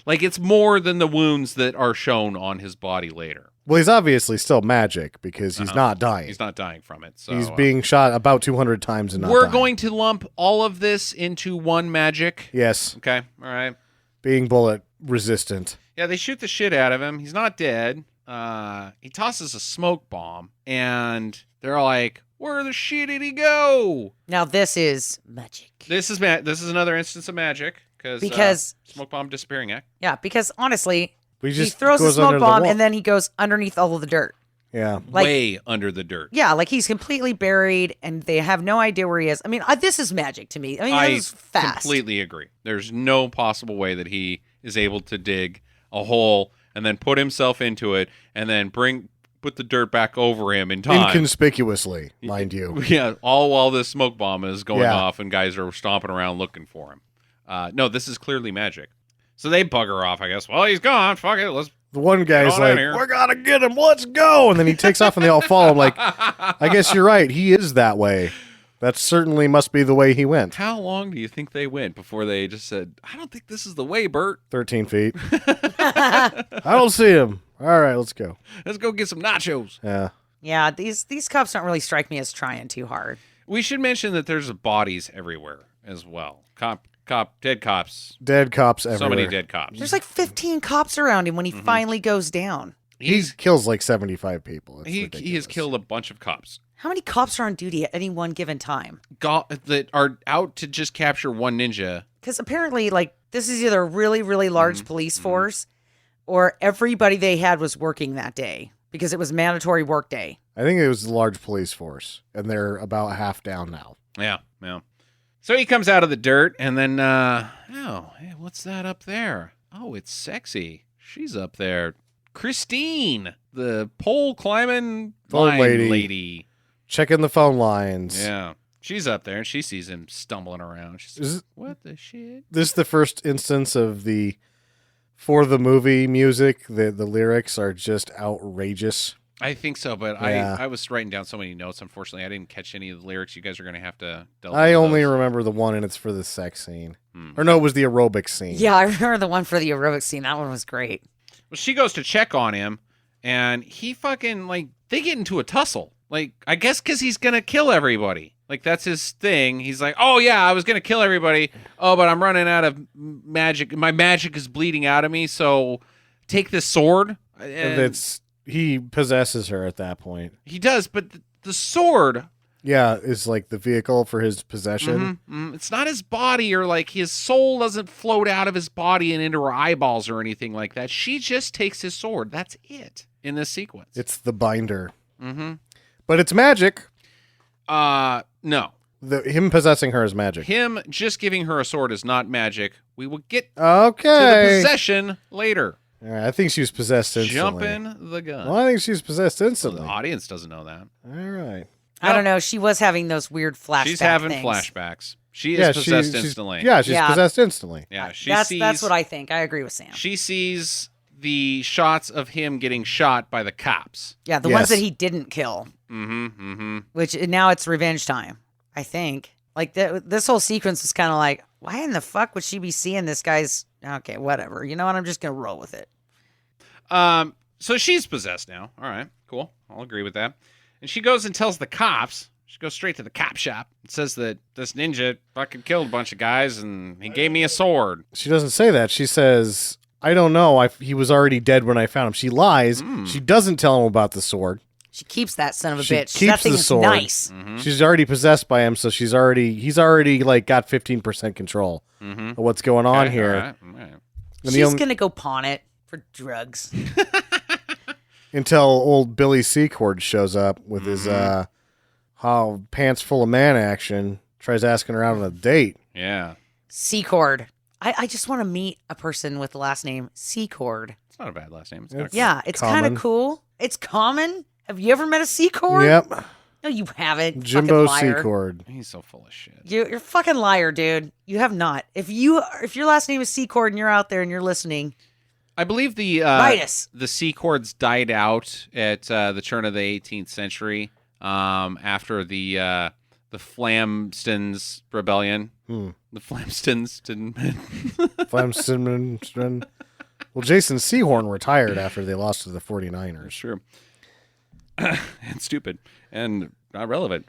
it's more than the wounds that are shown on his body later. Well, he's obviously still magic because he's not dying. He's not dying from it. So he's being shot about 200 times and not we're dying. going to lump all of this into one magic. Yes. Okay. All right. Being bullet resistant. Yeah, they shoot the shit out of him. He's not dead. he tosses a smoke bomb, and they're all like, "Where the shit did he go?" Now this is magic. This is another instance of magic Because smoke bomb disappearing act. yeah, because honestly, He he just throws a goes under smoke the bomb wall. and then he goes underneath all of the dirt. Yeah. Like- Way under the dirt. Yeah, like he's completely buried and they have no idea where he is. I mean, this is magic to me. I mean, this is fast. Completely agree. There's no possible way that he is able to dig a hole and then put himself into it and then put the dirt back over him in time. Inconspicuously, mind you. Yeah, all while this smoke bomb is going Yeah. off and guys are stomping around looking for him. No, this is clearly magic. So they bugger off, I guess. Well, he's gone. Fuck it. Let's. The one guy's on like, in here. "We gotta get him. Let's go!" And then he takes off, and they all follow him. Like, I guess you're right. He is that way. That certainly must be the way he went. How long do you think they went before they just said, "I don't think this is the way, Bert. 13 feet. I don't see him. All right, let's go. Let's go get some nachos." Yeah. Yeah, these cops don't really strike me as trying too hard. We should mention that there's bodies everywhere as well. Dead cops. Dead cops everywhere. So many dead cops. There's like 15 cops around him when he finally goes down. He kills like 75 people. It's He has ridiculous. killed a bunch of cops How many cops are on duty at any one given time? that are out to just capture one ninja. Because apparently, like, this is either a really, really large police force or everybody they had was working that day because it was mandatory work day. I think it was a large police force, and they're about half down now. Yeah. So he comes out of the dirt, and then, hey, what's that up there? Oh, it's sexy. She's up there. Christine, the pole climbing Phone line lady. lady. Checking the phone lines. Yeah. She's up there, and she sees him stumbling around. She says, "What the shit?" This is the first instance of for the movie music, the lyrics are just outrageous. I think so, but Yeah. I was writing down so many notes. Unfortunately, I didn't catch any of the lyrics. You guys are going to have to delve I into only those. remember the one, and it's for the sex scene. Or no, it was the aerobics scene. Yeah, I remember the one for the aerobics scene. That one was great. Well, she goes to check on him, and he fucking, like, they get into a tussle. Like, I guess because he's going to kill everybody. Like, that's his thing. He's like, "Oh, yeah, I was going to kill everybody. Oh, but I'm running out of magic. My magic is bleeding out of me, so take this sword." And He possesses her at that point. he does, but the sword, Yeah, is like the vehicle for his possession. it's not his body, or like his soul doesn't float out of his body and into her eyeballs or anything like that. She just takes his sword. That's it in this sequence. It's the binder. Mm-hmm. But it's magic. No. Him possessing her is magic. Him just giving her a sword is not magic. We will get to Okay. the possession later. All right, I think she was possessed instantly. Jumping the gun. Well, I think she was possessed So the instantly. audience doesn't know that. All right. I don't know. She was having those weird flashbacks. She's having things. flashbacks. She is possessed instantly. Yeah, she's Yeah. possessed instantly. Yeah, That's what I think. I agree with Sam. She sees the shots of him getting shot by the cops. Yeah, the Yes. ones that he didn't kill, which now it's revenge time, I think. Like, this whole sequence is kind of like, why in the fuck would she be seeing this guy's... Okay, whatever. You know what? I'm just going to roll with it. So she's possessed now. All right, cool. I'll agree with that. And she goes and tells the cops. She goes straight to the cop shop. It says that this ninja fucking killed a bunch of guys and he gave me a sword. She doesn't say that. She says, "I don't know. He was already dead when I found him." She lies. She doesn't tell him about the sword. She keeps that son of a She bitch. keeps That thing the is sword. nice. She's already possessed by him, so he's already like got 15% control of what's going on Okay, here. all right, all right. And She's going to go pawn it for drugs. until old Billy Secord shows up with his pants full of man action, tries asking her out on a date. Yeah. Secord. I just want to meet a person with the last name Secord. It's not a bad last name. It's kind of Yeah, it's common. kind of cool. It's common. Have you ever met a Secord? Yep, No, you haven't. Jimbo fucking liar. Secord. He's so full of shit. You're a fucking liar, dude. You have not. If your last name is Secord and you're out there and you're listening, I believe the Midas. the C chords died out at the turn of the 18th century after the Flamstons rebellion. The Flamstons didn't. Flamston. Well, Jason Sehorn retired after they lost to the 49ers. Sure. And stupid and not relevant.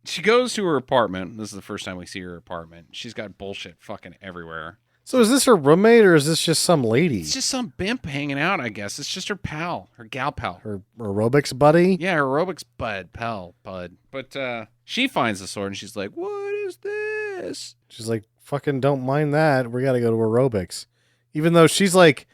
She goes to her apartment. This is the first time we see her apartment. She's got bullshit fucking everywhere. So is this her roommate or is this just some lady? It's just some bimp hanging out, I guess. It's just her pal, her gal pal. Her aerobics buddy? Yeah, her aerobics bud. But she finds the sword and she's like, what is this? She's like, fucking don't mind that. We got to go to aerobics. Even though she's like,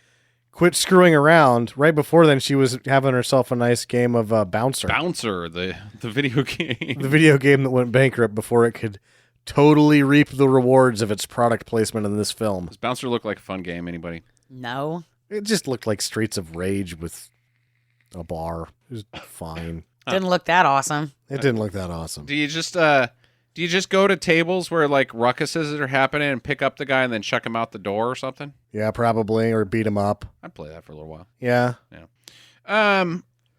quit screwing around. Right before then, she was having herself a nice game of Bouncer. Bouncer, the video game. The video game that went bankrupt before it could totally reap the rewards of its product placement in this film. Does Bouncer look like a fun game, anybody? No. It just looked like Streets of Rage with a bar. It was fine. Didn't look that awesome. It didn't look that awesome. Do you just go to tables where like ruckuses are happening and pick up the guy and then chuck him out the door or something? Yeah, probably, or beat him up. I'd play that for a little while. Yeah.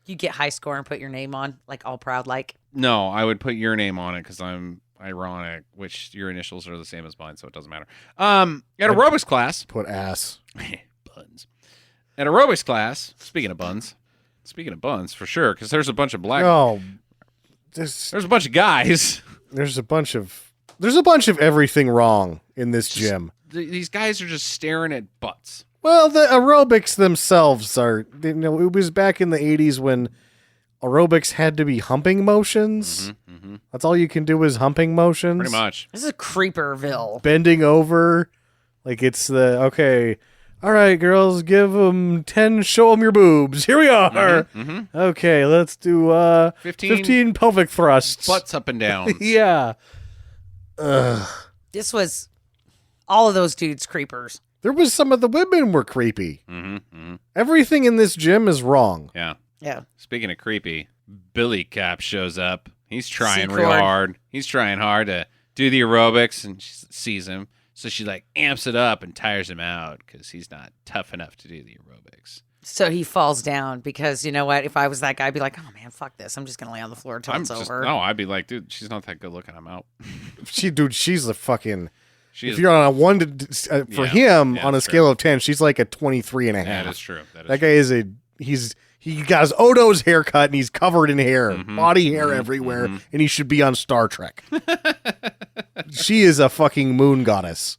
You get high score and put your name on, like all proud, like. No, I would put your name on it because I'm ironic, which your initials are the same as mine, so it doesn't matter. At aerobics class. Put ass. Buns. At aerobics class, speaking of buns, for sure, because there's a bunch of black. Oh, There's a bunch of guys. there's a bunch of everything wrong in this gym. These guys are just staring at butts. Well, the aerobics themselves are, it was back in the 80s when aerobics had to be humping motions. Mm-hmm. That's all you can do is humping motions. Pretty much. This is Creeperville. Bending over. Like it's okay, all right, girls, give them 10, show them your boobs. Here we are. Mm-hmm. Okay, let's do 15 pelvic thrusts. Butts up and down. Yeah. This was all of those dudes creepers. There was some of the women were creepy. Mm-hmm. Everything in this gym is wrong. Yeah. Yeah. Speaking of creepy, Billy Cap shows up. He's trying Secord. real hard. He's trying hard to do the aerobics, and she sees him. So she like amps it up and tires him out because he's not tough enough to do the aerobics. So he falls down because, you know what? If I was that guy, I'd be like, oh, man, fuck this. I'm just going to lay on the floor until it's over. No, I'd be like, dude, she's not that good looking. I'm out. She's a fucking... She's, if you're on a 1 to... for him, on a scale of 10, she's like a 23 and a half. that is true. That guy is he got his Odo's haircut and he's covered in hair, body hair everywhere, and he should be on Star Trek. She is a fucking moon goddess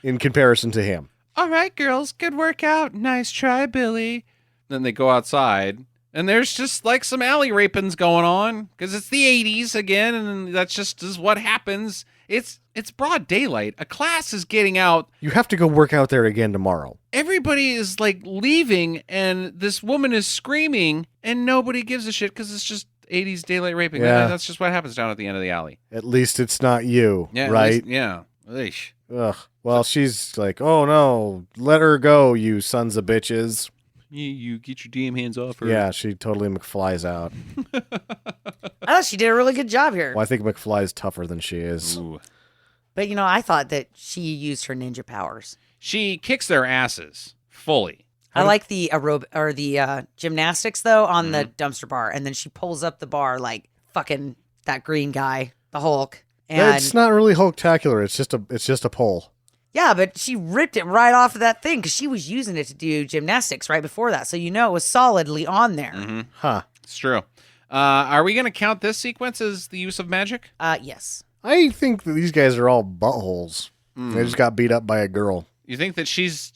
in comparison to him. all right, girls, good workout. Nice try, Billy. Then they go outside, and there's just like some alley rapings going on because it's the 80s again, and that's just is what happens. It's broad daylight. A class is getting out. You have to go work out there again tomorrow. Everybody is like leaving, and this woman is screaming, and nobody gives a shit because it's just 80s daylight raping. Yeah. That's just what happens down at the end of the alley. At least it's not you, Yeah, at right? least- yeah. Eesh. Ugh. Well, she's like, oh no, let her go, you sons of bitches. You get your damn hands off her. Yeah, she totally McFlies out. I thought she did a really good job here. Well, I think McFly's tougher than she is. Ooh. But, you know, I thought that she used her ninja powers. She kicks their asses fully. I like the gymnastics, though, on the dumpster bar. And then she pulls up the bar like fucking that green guy, the Hulk. And It's not really Hulktacular. It's just a pole. yeah, but she ripped it right off of that thing because she was using it to do gymnastics right before that. So, you know, it was solidly on there. Huh. It's true. Are we going to count this sequence as the use of magic? Yes. I think that these guys are all buttholes. They just got beat up by a girl. You think that she's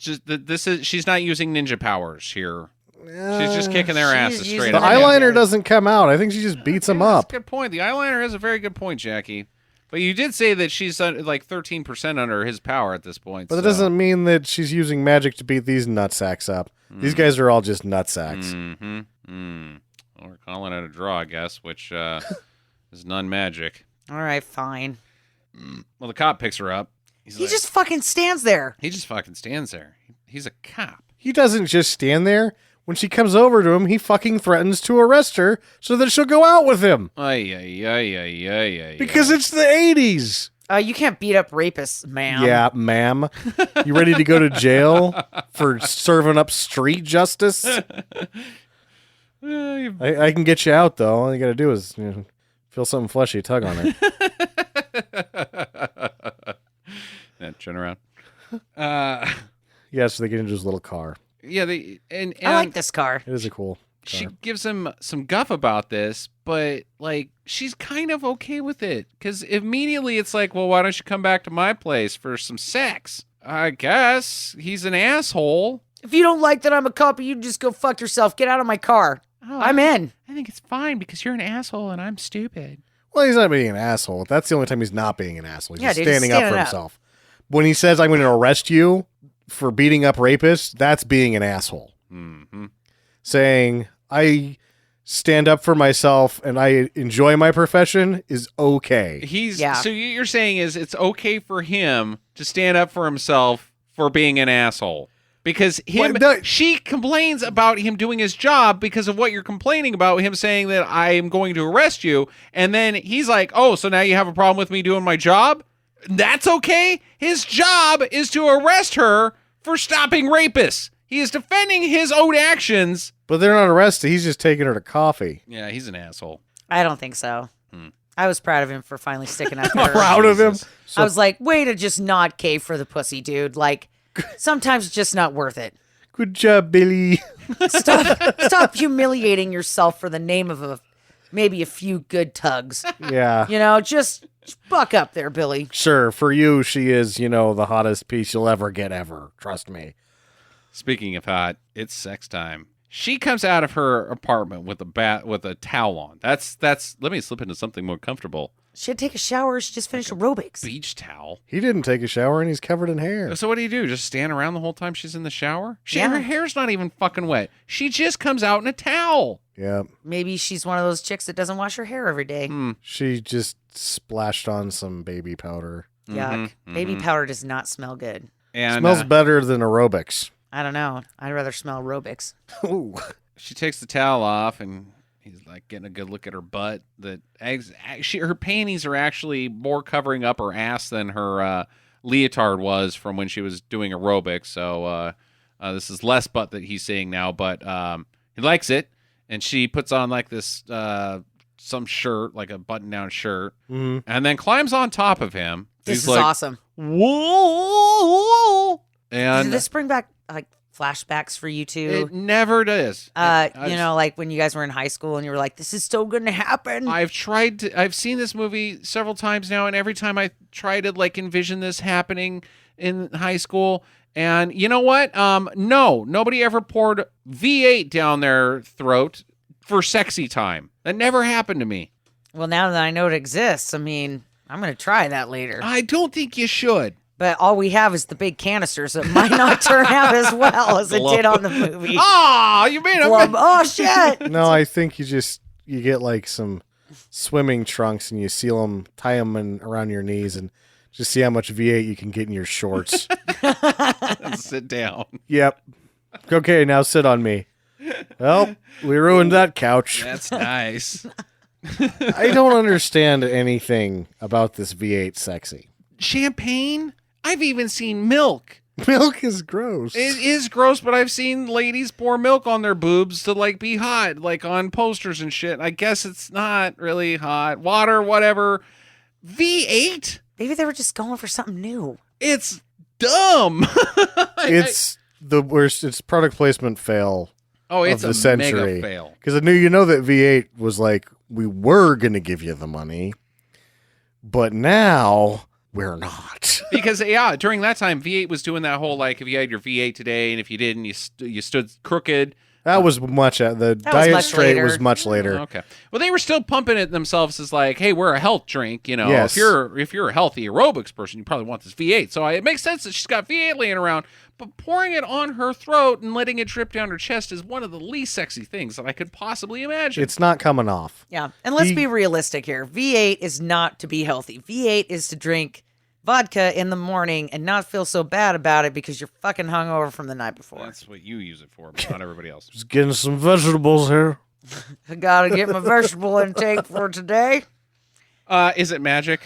not using ninja powers here? She's just kicking their she's asses using straight The up. Yeah. eyeliner doesn't come out. I think she just beats them That's up. a good point. The eyeliner is a very good point, Jackie. But you did say that she's like 13% under his power at this point. But that so- doesn't mean that she's using magic to beat these nutsacks up. These guys are all just nutsacks. Well, we're calling it a draw, I guess, which is non-magic. All right, fine. Well, the cop picks her up. He just fucking stands there. He just fucking stands there. He's a cop. He doesn't just stand there. When she comes over to him, he fucking threatens to arrest her so that she'll go out with him. Because it's the 80s. You can't beat up rapists, ma'am. Yeah, ma'am. You ready to go to jail for serving up street justice? I can get you out, though. All you got to do is feel something fleshy, tug on it. Yeah, turn around. Yeah, so they get into his little car. Yeah, and I like this car. It is a cool car. she gives him some guff about this, but like she's kind of okay with it because immediately it's like, well, why don't you come back to my place for some sex? I guess he's an asshole. If you don't like that I'm a cop, you just go fuck yourself. Get out of my car. Oh, I'm in. I think it's fine because you're an asshole and I'm stupid. Well, he's not being an asshole. That's the only time he's not being an asshole. He's Yeah, just dude, he's standing up for standing up. himself. When he says, I'm going to arrest you for beating up rapists, that's being an asshole. Mm-hmm. Saying, I stand up for myself and I enjoy my profession is okay. So you're saying is it's okay for him to stand up for himself for being an asshole. Because she complains about him doing his job because of what you're complaining about, him saying that I am going to arrest you. And then he's like, oh, so now you have a problem with me doing my job? That's okay? His job is to arrest her for stopping rapists. He is defending his own actions. But they're not arrested. He's just taking her to coffee. Yeah, he's an asshole. I don't think so. I was proud of him for finally sticking up for her. Proud of him? I was like, way to just not cave for the pussy, dude. Like, sometimes it's just not worth it. Good job, Billy. Stop humiliating yourself for the name of maybe a few good tugs. Yeah. You know, just buck up there, Billy. Sure, for you, she is, the hottest piece you'll ever get ever. Trust me. Speaking of hot, it's sex time. She comes out of her apartment with a towel on. That's let me slip into something more comfortable. She had to take a shower. She just finished aerobics. Beach towel. He didn't take a shower and he's covered in hair. So what do you do? Just stand around the whole time she's in the shower? Yeah. Her hair's not even fucking wet. She just comes out in a towel. Yeah. Maybe she's one of those chicks that doesn't wash her hair every day. She just splashed on some baby powder. Yuck. Baby powder does not smell good. And Smells better than aerobics. I don't know. I'd rather smell aerobics. Ooh. she takes the towel off and he's like getting a good look at her butt. Her panties are actually more covering up her ass than her leotard was from when she was doing aerobics. So this is less butt that he's seeing now, but he likes it. And she puts on like this some shirt, like a button-down shirt, and then climbs on top of him. This is like, awesome. Whoa! And Did this bring back like flashbacks for you too? it never does. Like when you guys were in high school and you were like, "This is still going to happen." I've seen this movie several times now, and every time I try to like envision this happening in high school, and you know what? No, nobody ever poured V8 down their throat for sexy time. That never happened to me. Well, now that I know it exists, I mean, I'm going to try that later. I don't think you should. But all we have is the big canister, so it might not turn out as well as it did on the movie. Oh, you made a Oh, shit. No, I think you get like some swimming trunks and you seal them, tie them around your knees and just see how much V8 you can get in your shorts. Sit down. Yep. Okay, now sit on me. Well, we ruined that couch. That's nice. I don't understand anything about this V8 sexy. Champagne? I've even seen milk. Milk is gross. It is gross, but I've seen ladies pour milk on their boobs to like be hot, like on posters and shit. I guess it's not really hot. Water, whatever. V8? Maybe they were just going for something new. It's dumb. It's the worst. It's product placement fail. Oh, it's of the a century. mega fail. Because I knew that V8 was like, we were going to give you the money, but now we're not. Because, during that time, V8 was doing that whole, like, if you had your V8 today, and if you didn't, you stood crooked. That was much, the diet much straight later. was much later. Oh, okay. Well, they were still pumping it themselves as like, hey, we're a health drink. You know, Yes. if you're a healthy aerobics person, you probably want this V8. So it makes sense that she's got V8 laying around, but pouring it on her throat and letting it drip down her chest is one of the least sexy things that I could possibly imagine. It's not coming off. Yeah. And let's be realistic here. V8 is not to be healthy. V8 is to drink vodka in the morning and not feel so bad about it because you're fucking hungover from the night before. That's what you use it for, but not everybody else. Just getting some vegetables here. I gotta get my vegetable intake for today. Is it magic?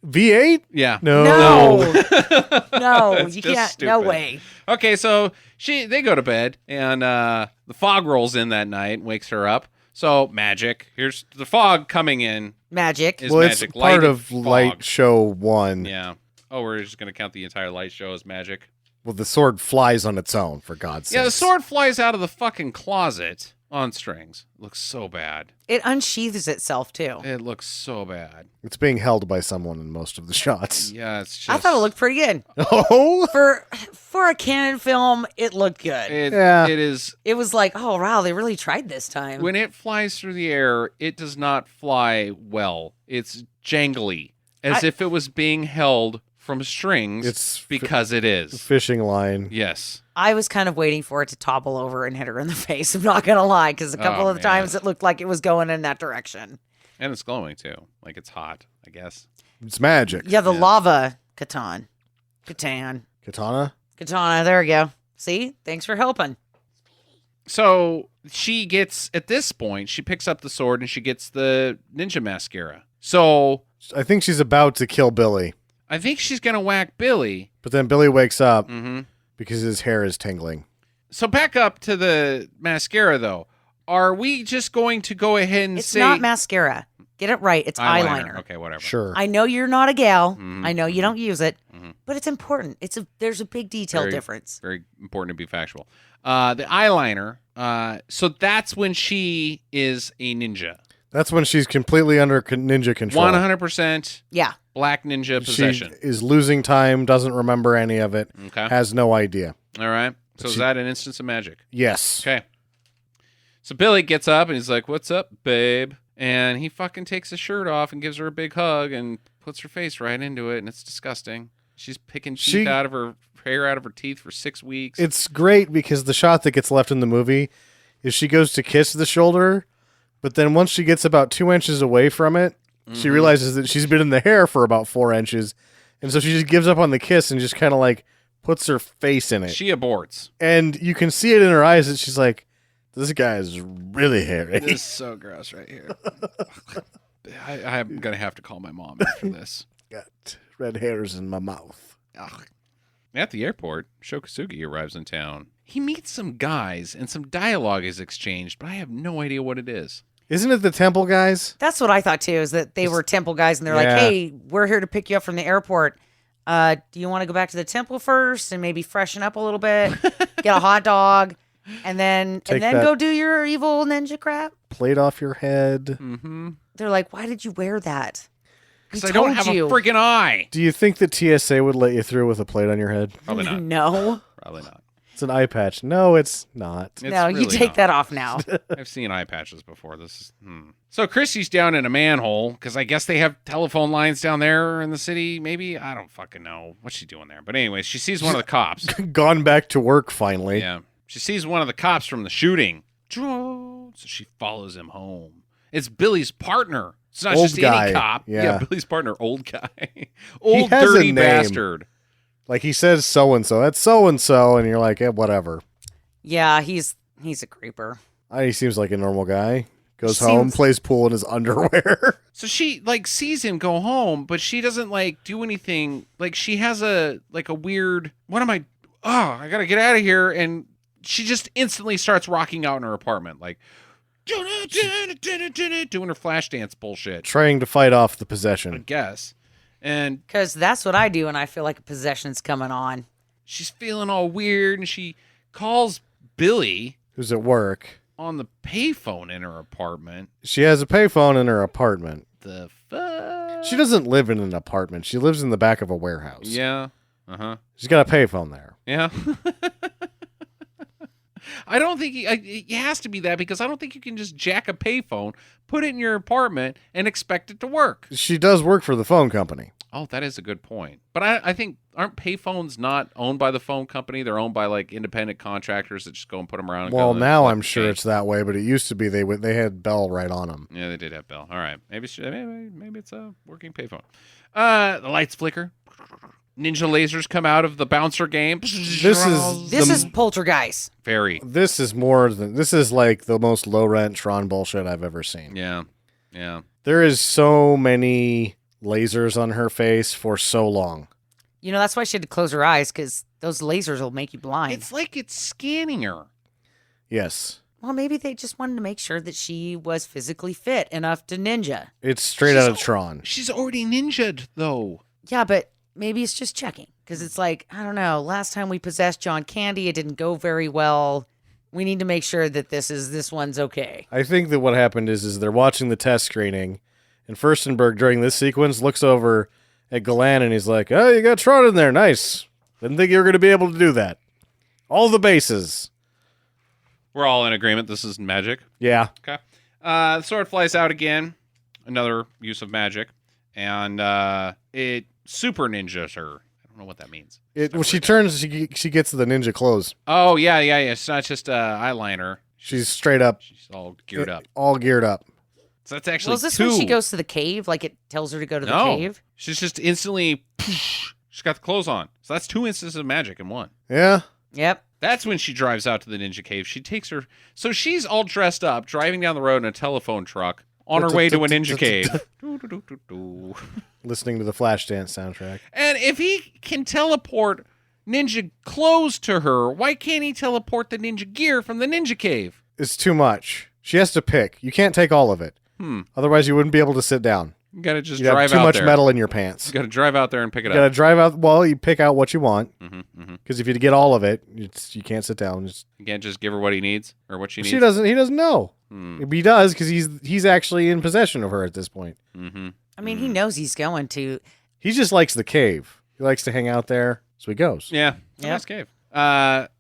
V8? Yeah. No, That's you just can't. stupid. No way. Okay, so they go to bed, and the fog rolls in that night and wakes her up. So magic. Here's the fog coming in. Magic. Is Well, magic. it's part of fog. Light Show 1. Yeah. Oh, we're just gonna count the entire light show as magic. Well, the sword flies on its own, for God's sake. Yeah, the sword flies out of the fucking closet. on strings. Looks so bad. It unsheathes itself too. It looks so bad. It's being held by someone in most of the shots. Yeah, it's just. I thought it looked pretty good. Oh, For a Canon film, it looked good. Yeah. It is. It was like, oh wow, they really tried this time. When it flies through the air, it does not fly well. It's jangly, as if it was being held from strings. It's because it is. fishing line. Yes. I was kind of waiting for it to topple over and hit her in the face. I'm not gonna lie, because a couple of man. times it looked like it was going in that direction. And it's glowing too. Like it's hot, I guess. It's magic. Yeah, the Yeah. lava Catan. Katana. There we go. See? Thanks for helping. So she gets, at this point, she picks up the sword and she gets the ninja mascara. So I think she's about to kill Billy, I think she's going to whack Billy. but then Billy wakes up Mm-hmm. because his hair is tingling. So back up to the mascara, though. Are we just going to go ahead and It's say... not mascara. Get it right. It's eyeliner. Okay, whatever. Sure. I know you're not a gal. Mhm, I know you don't use it, mhm. but it's important. There's a big detail Very- difference. Very important to be factual. The eyeliner. So that's when she is a ninja. That's when she's completely under ninja control. 100% Yeah. black ninja She possession. is losing time, doesn't remember any of it, Okay. has no idea. All right. So is She- that an instance of magic? Yes. Okay. So Billy gets up and he's like, "What's up, babe?" And he fucking takes his shirt off and gives her a big hug and puts her face right into it, and it's disgusting. She's picking teeth out of her hair out of her teeth for 6 weeks. It's great because the shot that gets left in the movie is she goes to kiss the shoulder, but then once she gets about 2 inches away from it, she realizes that she's been in the hair for about 4 inches. And so she just gives up on the kiss and just kind of like puts her face in it. She aborts. And you can see it in her eyes that she's like, this guy is really hairy. This is so gross right here. I'm going to have to call my mom after this. Got red hairs in my mouth. Ugh. At the airport, Shokasugi arrives in town. He meets some guys and some dialogue is exchanged, but I have no idea what it is. Isn't it the temple guys? That's what I thought too, is that they were temple guys and they're Yeah. like, hey, we're here to pick you up from the airport. Do you want to go back to the temple first and maybe freshen up a little bit, get a hot dog, and then Take that- go do your evil ninja crap? Plate off your head. Mm-hmm. They're like, why did you wear that? Because I don't have a freaking eye. Do you think that TSA would let you through with a plate on your head? Probably not. No. Probably not. It's an eye patch. No, it's not. It's No, you really take not. that off now. I've seen eye patches before. This is So Chrissy's down in a manhole because I guess they have telephone lines down there in the city. Maybe I don't fucking know what's she doing there. But anyways, she sees one of the cops. Gone back to work finally. Yeah, she sees one of the cops from the shooting. So she follows him home. It's Billy's partner. It's not Old just guy. any cop. Yeah. Billy's partner, old guy, old has a dirty name. bastard. Like he says so and so. That's so and so, and you're like, whatever. Yeah, he's a creeper. He seems like a normal guy. Goes Seems- home, plays pool in his underwear. So she like sees him go home, but she doesn't like do anything. Like she has a weird. What am I? Oh, I gotta get out of here! And she just instantly starts rocking out in her apartment, like doing her flash dance bullshit. Trying to fight off the I possession. guess. And Because that's what I do when I feel like a possession's coming on. she's feeling all weird, and she calls Billy Who's at work. on the payphone in her apartment. She has a payphone in her apartment. The fuck? She doesn't live in an apartment. She lives in the back of a warehouse. Yeah. Uh-huh. She's got a payphone there. Yeah. I don't think it has to be that because I don't think you can just jack a payphone, put it in your apartment, and expect it to work. She does work for the phone company. Oh, that is a good point. But I think, aren't payphones not owned by the phone company? They're owned by like independent contractors that just go and put them around. And Well, go, now like, I'm sure okay. it's that way, but it used to be they had Bell right on them. Yeah, they did have Bell. All right. Maybe it's a working payphone. The lights flicker. Ninja lasers come out of the bouncer game. This Is poltergeist. very. This is like the most low rent Tron bullshit I've ever seen. Yeah. Yeah. There is so many lasers on her face for so long. You know, that's why she had to close her eyes, because those lasers will make you blind. It's like it's scanning her. Yes. Well, maybe they just wanted to make sure that she was physically fit enough to ninja. It's straight out of Tron. She's already ninja'd, though. Yeah, but maybe it's just checking. Because it's like, I don't know, last time we possessed John Candy, it didn't go very well. We need to make sure that this one's okay. I think that what happened is they're watching the test screening, and Furstenberg during this sequence looks over at Galan and he's like, "Oh, you got Trot in there, nice. Didn't think you were going to be able to do that. All the bases." We're all in agreement. This is magic. Yeah. Okay. The sword flies out again. Another use of magic. And it super ninjas her. I don't know what that means. When she turns, she gets the ninja clothes. Oh, yeah. It's not just eyeliner. She's straight up. She's all geared up. All geared up. So that's actually Well, is this two. when she goes to the cave? Like it tells her to go to the No. cave? She's just instantly, she's got the clothes on. So that's 2 instances of magic in one. Yeah. Yep. That's when she drives out to the ninja cave. She takes her, so she's all dressed up, driving down the road in a telephone truck on her way to a ninja cave. Listening to the Flashdance soundtrack. And if he can teleport ninja clothes to her, why can't he teleport the ninja gear from the ninja cave? It's too much. She has to pick. You can't take all of it. Otherwise, you wouldn't be able to sit down. You gotta just You have drive too out much there. metal in your pants. You gotta drive out there and pick it You gotta up. drive out. Well, you pick out what you want. Mm-hmm. Because if you get all of it, you can't sit down. You can't just give her what he needs or what she needs. He doesn't know. Hmm. He does because he's actually in possession of her at this point. Mm-hmm. I mean, he knows he's going to. He just likes the cave. He likes to hang out there, so he goes. Yeah, it's a Yep. nice cave.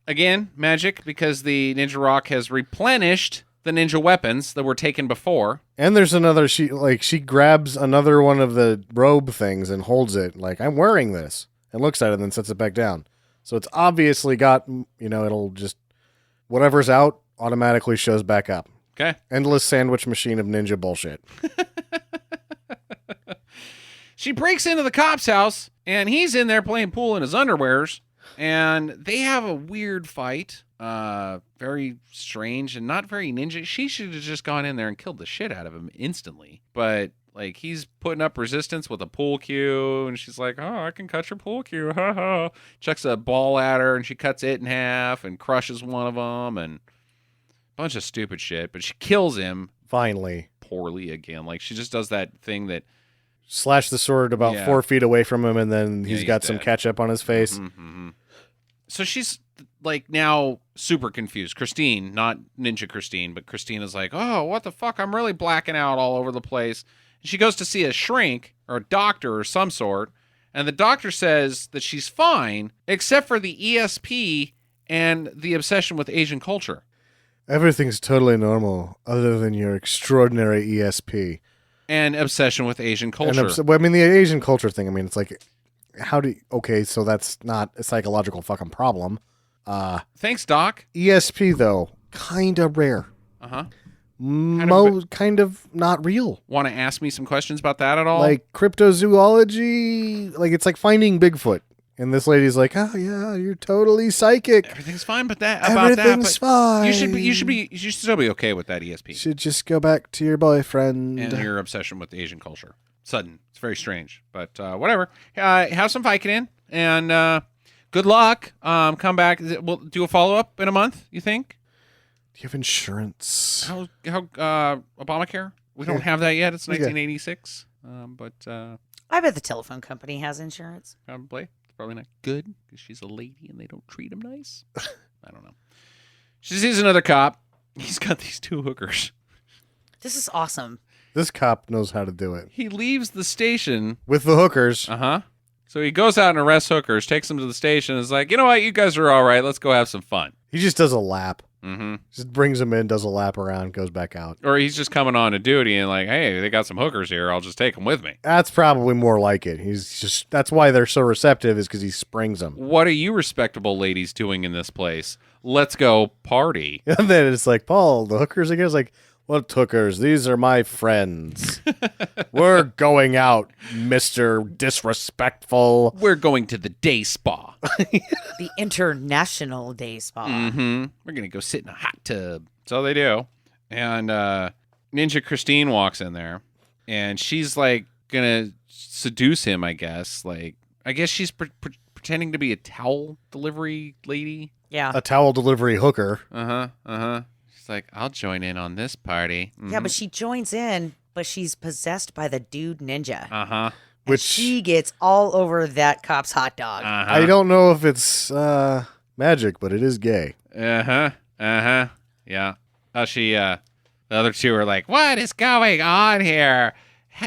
Again, magic because the ninja rock has replenished the ninja weapons that were taken before. And there's another. She grabs another one of the robe things and holds it like, I'm wearing this, and looks at it and then sets it back down. So it's obviously got, it'll just whatever's out automatically shows back up. Okay. Endless sandwich machine of ninja bullshit. She breaks into the cop's house, and he's in there playing pool in his underwears, and they have a weird fight. Very strange and not very ninja. She should have just gone in there and killed the shit out of him instantly. But, like, he's putting up resistance with a pool cue, and she's like, oh, I can cut your pool cue. Ha ha. Chucks a ball at her, and she cuts it in half and crushes one of them, and a bunch of stupid shit. But she kills him Finally. poorly again. Like, she just does that thing that Slash the sword about Yeah. 4 feet away from him, and then Yeah, he's he's got some dead. ketchup on his face. Mm-hmm. So she's like now super confused. Christine, not Ninja Christine, but Christine is like, oh, what the fuck? I'm really blacking out all over the place. And she goes to see a shrink or a doctor or some sort. And the doctor says that she's fine, except for the ESP and the obsession with Asian culture. Everything's totally normal, other than your extraordinary ESP. And obsession with Asian culture. The Asian culture thing, it's like, okay, so that's not a psychological fucking problem. Thanks, Doc. ESP, though, kind of rare. Uh-huh. Kind of not real. Want to ask me some questions about that at all? Like cryptozoology, like it's like finding Bigfoot. And this lady's like, oh yeah, you're totally psychic. Everything's fine, but Everything's fine. you should still be okay with that ESP. Should just go back to your boyfriend. And your obsession with Asian culture. Sudden. It's very strange. But whatever. Have some Vicodin. And good luck. Come back. We'll do a follow-up in a month, you think? Do you have insurance? How Obamacare? We don't have that yet. It's 1986. But I bet the telephone company has insurance. probably. It's probably not good because she's a lady and they don't treat him nice. I don't know. She sees another cop. He's got these 2 hookers. This is awesome. This cop knows how to do it. He leaves the station. With the hookers. Uh-huh. So he goes out and arrests hookers, takes them to the station, and is like, you know what, you guys are all right. Let's go have some fun. He just does a lap. Mm-hmm. Just brings them in, does a lap around, goes back out. Or he's just coming on to duty and like, hey, they got some hookers here. I'll just take them with me. That's probably more like it. That's why they're so receptive, is because he springs them. What are you respectable ladies doing in this place? Let's go party. And then it's like, Paul, the hookers again? It's like, what hookers? These are my friends. We're going out, Mr. Disrespectful. We're going to the day spa. The International Day Spa. Mm-hmm. We're going to go sit in a hot tub. So they do. And Ninja Christine walks in there. And she's like going to seduce him, I guess. Like, I guess she's pretending to be a towel delivery lady. Yeah. A towel delivery hooker. Uh-huh. She's like, I'll join in on this party. Mm-hmm. Yeah, but she joins in, but she's possessed by the dude ninja. Uh-huh. And she gets all over that cop's hot dog. Uh-huh. I don't know if it's magic, but it is gay. Uh-huh. Uh-huh. Yeah. Oh, the other two are like, what is going on here?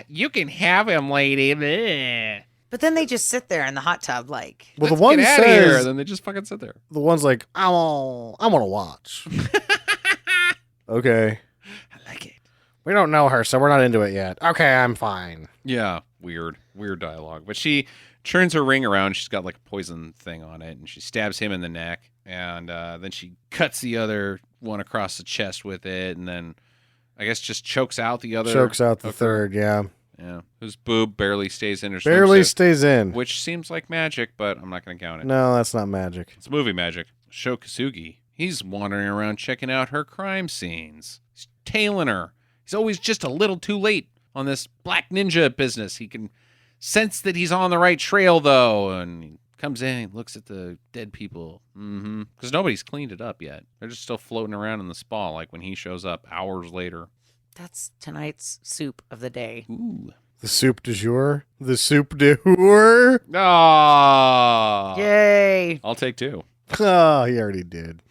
You can have him, lady. Bleh. But then they just sit there in the hot tub like, Well, Let's the one get outta here. says, Then they just fucking sit there. the one's like, I want to watch. Okay. I like it. We don't know her, so we're not into it yet. Okay, I'm fine. Yeah. Weird dialogue. But she turns her ring around. She's got like a poison thing on it, and she stabs him in the neck. And then she cuts the other one across the chest with it, and then I guess just chokes out the other. Chokes out the hooker. third, yeah. Yeah. Whose boob barely stays in her Barely swimsuit, stays in. which seems like magic, but I'm not going to count it. No, that's not magic. It's movie magic. Sho Kasugi, he's wandering around checking out her crime scenes. He's tailing her. He's always just a little too late on this black ninja business. He can sense that he's on the right trail, though, and he comes in and looks at the dead people. Because nobody's cleaned it up yet. They're just still floating around in the spa like when he shows up hours later. that's tonight's soup of the day. Ooh. The soup du jour? The soup du jour? Ah. Yay. I'll take two. Oh, he already did.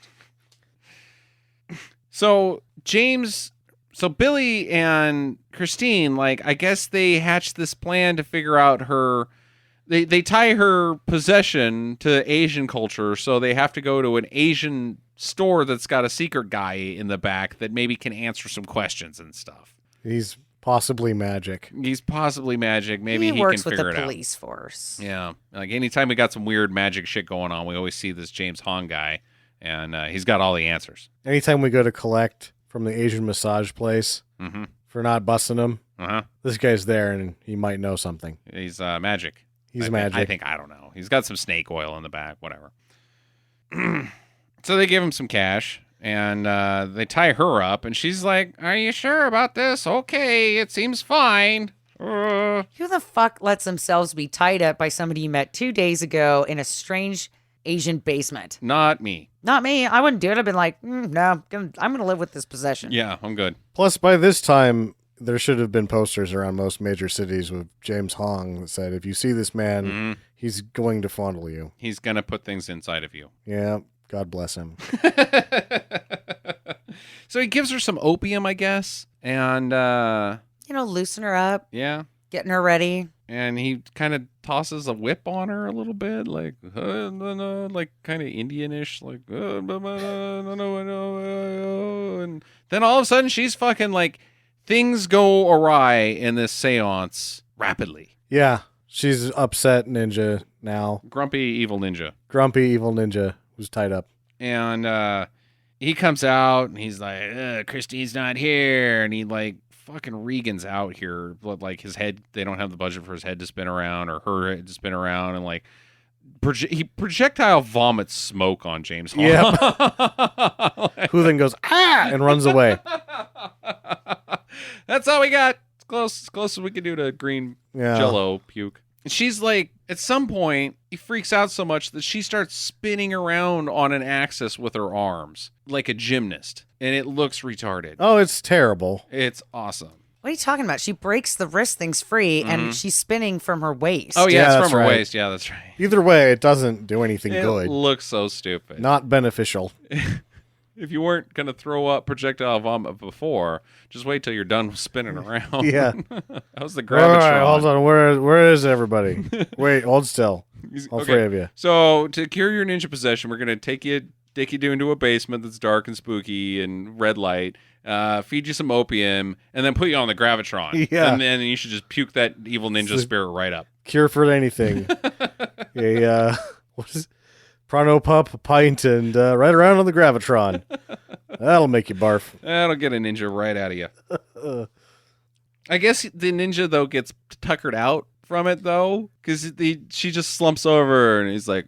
So Billy and Christine, like, I guess they hatched this plan to figure out they tie her possession to Asian culture, so they have to go to an Asian store that's got a secret guy in the back that maybe can answer some questions and stuff. He's possibly magic. He's possibly magic. Maybe he works can with figure the it out. police force. Yeah. Like anytime we got some weird magic shit going on, we always see this James Hong guy, and he's got all the answers. Anytime we go to collect from the Asian massage place Mm-hmm. for not busting him, Uh-huh. this guy's there and he might know something. He's magic. He's I magic. think, I don't know. He's got some snake oil in the back, whatever. So they give him some cash, and they tie her up, and she's like, are you sure about this? Okay, it seems fine. Who the fuck lets themselves be tied up by somebody you met 2 days ago in a strange Asian basement? Not me. Not me. I wouldn't do it. I've been like, no, I'm going to live with this possession. Yeah, I'm good. Plus, by this time, there should have been posters around most major cities with James Hong that said, if you see this man, Mhm. he's going to fondle you. He's going to put things inside of you. Yeah, God bless him. So he gives her some opium, I guess, and Loosen her up, yeah. getting her ready. And he kind of tosses a whip on her a little bit, like kind of Indian-ish, like, and then all of a sudden she's fucking like, things go awry in this seance rapidly. Yeah, she's upset ninja now. Grumpy evil ninja. Grumpy evil ninja who's tied up. And he comes out and he's like, Christine's not here. And he like fucking Regan's out here, but like his head, they don't have the budget for his head to spin around or her head to spin around, and like he projectile vomits smoke on James Hong. Yep. Who then goes and runs away. That's all we got. It's close as we can do to green Yeah. Jello puke. And she's like, at some point, he freaks out so much that she starts spinning around on an axis with her arms like a gymnast, and it looks retarded. Oh, it's terrible. It's awesome. What are you talking about? She breaks the wrist things free and she's spinning from her waist. Oh, yeah, Yeah, it's that's from her right. waist. Yeah, that's right. Either way, it doesn't do anything It good. looks so stupid. Not beneficial. If you weren't going to throw up projectile vomit before, just wait till you're done spinning around. Yeah. That was the All gravitron. right, hold on. Where is everybody? Wait, hold still. All Okay. three of you. So to cure your ninja possession, we're gonna take you into a basement that's dark and spooky and red light. Feed you some opium, and then put you on the gravitron. Yeah. And then you should just puke that evil ninja spirit right up. Cure for anything. What is Prono Pup, a pint, and right around on the gravitron. That'll make you barf. That'll get a ninja right out of you. I guess the ninja though gets tuckered out from it though, because she just slumps over and he's like,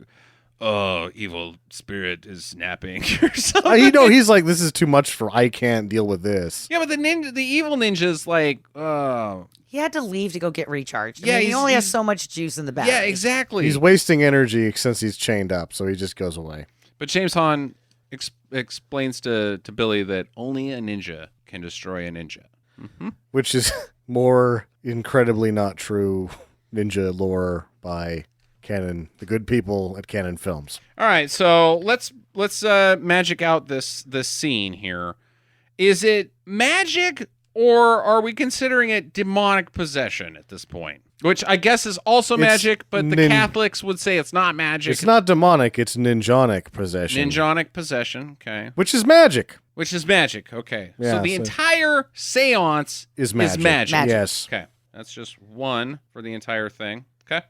"Oh, evil spirit is snapping," or something. He's like, this is too much for I can't deal with this. Yeah, but the evil ninja's like, oh. He had to leave to go get recharged. Yeah, He he's- only has he's- so much juice in the battery. Yeah, exactly. He's wasting energy since he's chained up, so he just goes away. But James Hahn explains to Billy that only a ninja can destroy a ninja. Mm-hmm. Which is more incredibly not true ninja lore by Canon, the good people at Canon Films. All right, so let's magic out this scene here. Is it magic, or are we considering it demonic possession at this point? Which I guess is also magic, but the Catholics would say it's not magic. It's not demonic, it's ninjonic possession. Ninjonic possession, okay. Which is magic. Which is magic, okay. Yeah, so the entire seance is magic. Magic. Yes. Okay, that's just one for the entire thing. Okay.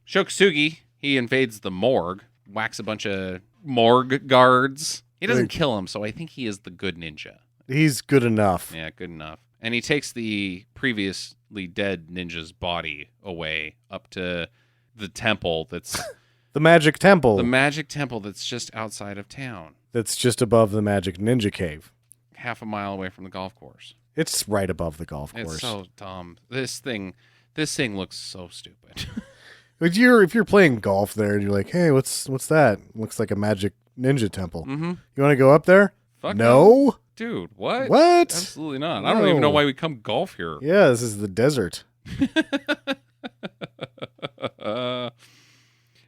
Shokasugi, he invades the morgue, whacks a bunch of morgue guards. He doesn't kill him, so I think he is the good ninja. He's good enough. Yeah, good enough. And he takes the previously dead ninja's body away up to the temple that's... The magic temple. The magic temple that's just outside of town. That's just above the magic ninja cave. Half a mile away from the golf course. It's right above the golf course. It's so dumb. This thing looks so stupid. If you're playing golf there and you're like, hey, what's that? Looks like a magic ninja temple. Mm-hmm. You want to go up there? Fuck no. Dude, what? What? Absolutely not. I don't even know why we come golf here. Yeah, this is the desert.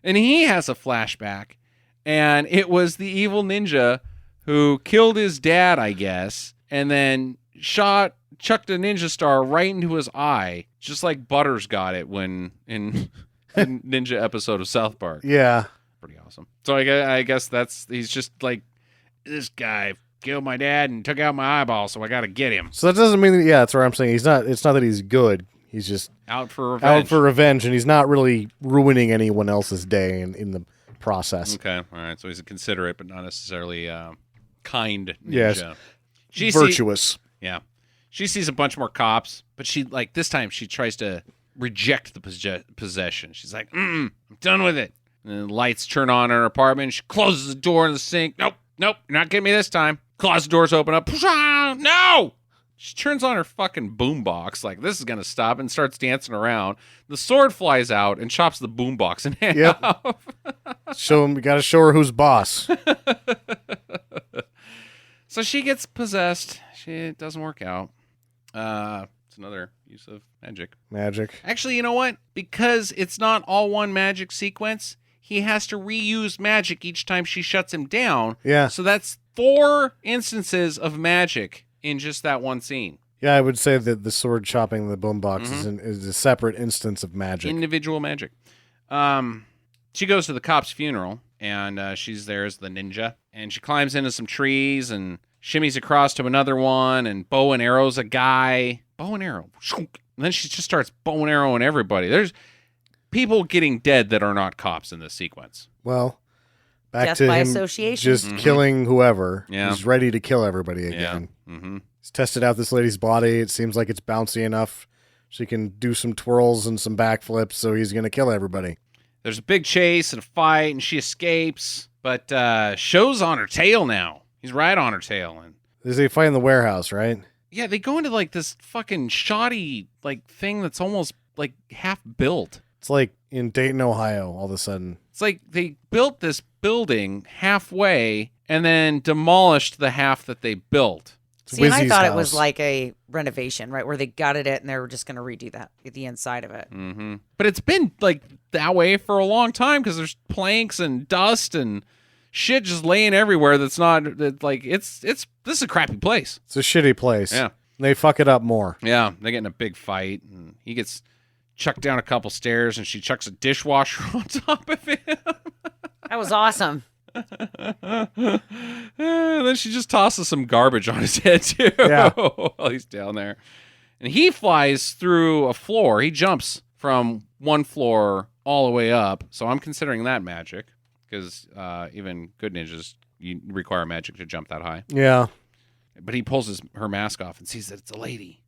And he has a flashback, and it was the evil ninja who killed his dad, I guess, and then chucked a ninja star right into his eye, just like Butters got it when in the ninja episode of South Park. Yeah. Pretty awesome. So I guess he's just like, this guy killed my dad and took out my eyeball, so I got to get him. So that doesn't mean that, yeah, that's what I'm saying. It's not that he's good. He's just out for revenge. And he's not really ruining anyone else's day in the process. Okay, all right. So he's a considerate, but not necessarily kind ninja. Yes. Virtuous. Yeah. She sees a bunch more cops, but this time she tries to reject the possession. She's like, I'm done with it. And then the lights turn on in her apartment. She closes the door in the sink. Nope, you're not getting me this time. Closet doors open up. No! She turns on her fucking boombox, like this is gonna stop, and starts dancing around. The sword flies out and chops the boombox in half. We gotta show her who's boss. So she gets possessed. It doesn't work out. It's another use of magic. Actually, you know what? Because it's not all one magic sequence, he has to reuse magic each time she shuts him down. Yeah. So that's 4 instances of magic in just that one scene. Yeah, I would say that the sword chopping the boombox is a separate instance of magic. Individual magic. She goes to the cop's funeral, and she's there as the ninja. And she climbs into some trees and shimmies across to another one and bow and arrows a guy. Bow and arrow. And then she just starts bow and arrowing everybody. There's people getting dead that are not cops in this sequence. Well, back Death to by him association. just killing whoever. Yeah. He's ready to kill everybody again. Yeah. Mm-hmm. He's tested out this lady's body. It seems like it's bouncy enough. She can do some twirls and some backflips, so he's going to kill everybody. There's a big chase and a fight, and she escapes, but Show's on her tail now. He's right on her tail. And There's a fight in the warehouse, right? yeah, they go into like this fucking shoddy like thing that's almost like half built. It's like in Dayton, Ohio, all of a sudden. It's like they built this building halfway and then demolished the half that they built. It's See, and I Wizzy's thought it house. was like a renovation, right, where they gutted it and they were just going to redo that, the inside of it. Mm-hmm. But it's been like that way for a long time because there's planks and dust and shit just laying everywhere. That's not like this is a crappy place. It's a shitty place. Yeah. They fuck it up more. Yeah, they get in a big fight and he gets chucked down a couple stairs and she chucks a dishwasher on top of him. That was awesome. And then she just tosses some garbage on his head too. Yeah. While he's down there. And he flies through a floor. He jumps from one floor all the way up. So I'm considering that magic because even good ninjas, you require magic to jump that high. Yeah. But he pulls her mask off and sees that it's a lady.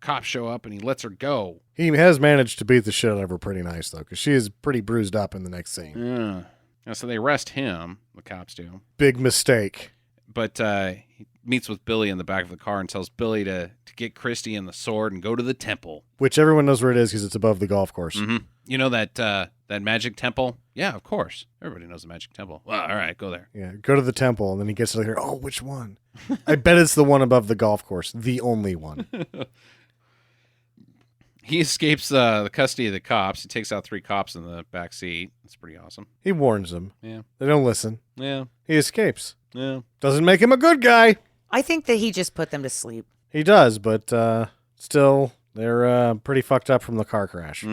Cops show up and he lets her go. He has managed to beat the shit out of her pretty nice, though, because she is pretty bruised up in the next scene. Yeah. And so they arrest him, the cops do. Big mistake. But he meets with Billy in the back of the car and tells Billy to get Christy and the sword and go to the temple. Which everyone knows where it is because it's above the golf course. Mm-hmm. You know that magic temple? Yeah, of course. Everybody knows the magic temple. Well, all right, go there. Yeah, go to the temple, and then he gets to there. Oh, which one? I bet it's the one above the golf course. The only one. he escapes the custody of the cops. He takes out 3 cops in the back seat. It's pretty awesome. He warns them. Yeah. They don't listen. Yeah. He escapes. Yeah. Doesn't make him a good guy. I think that he just put them to sleep. He does, but still, they're pretty fucked up from the car crash.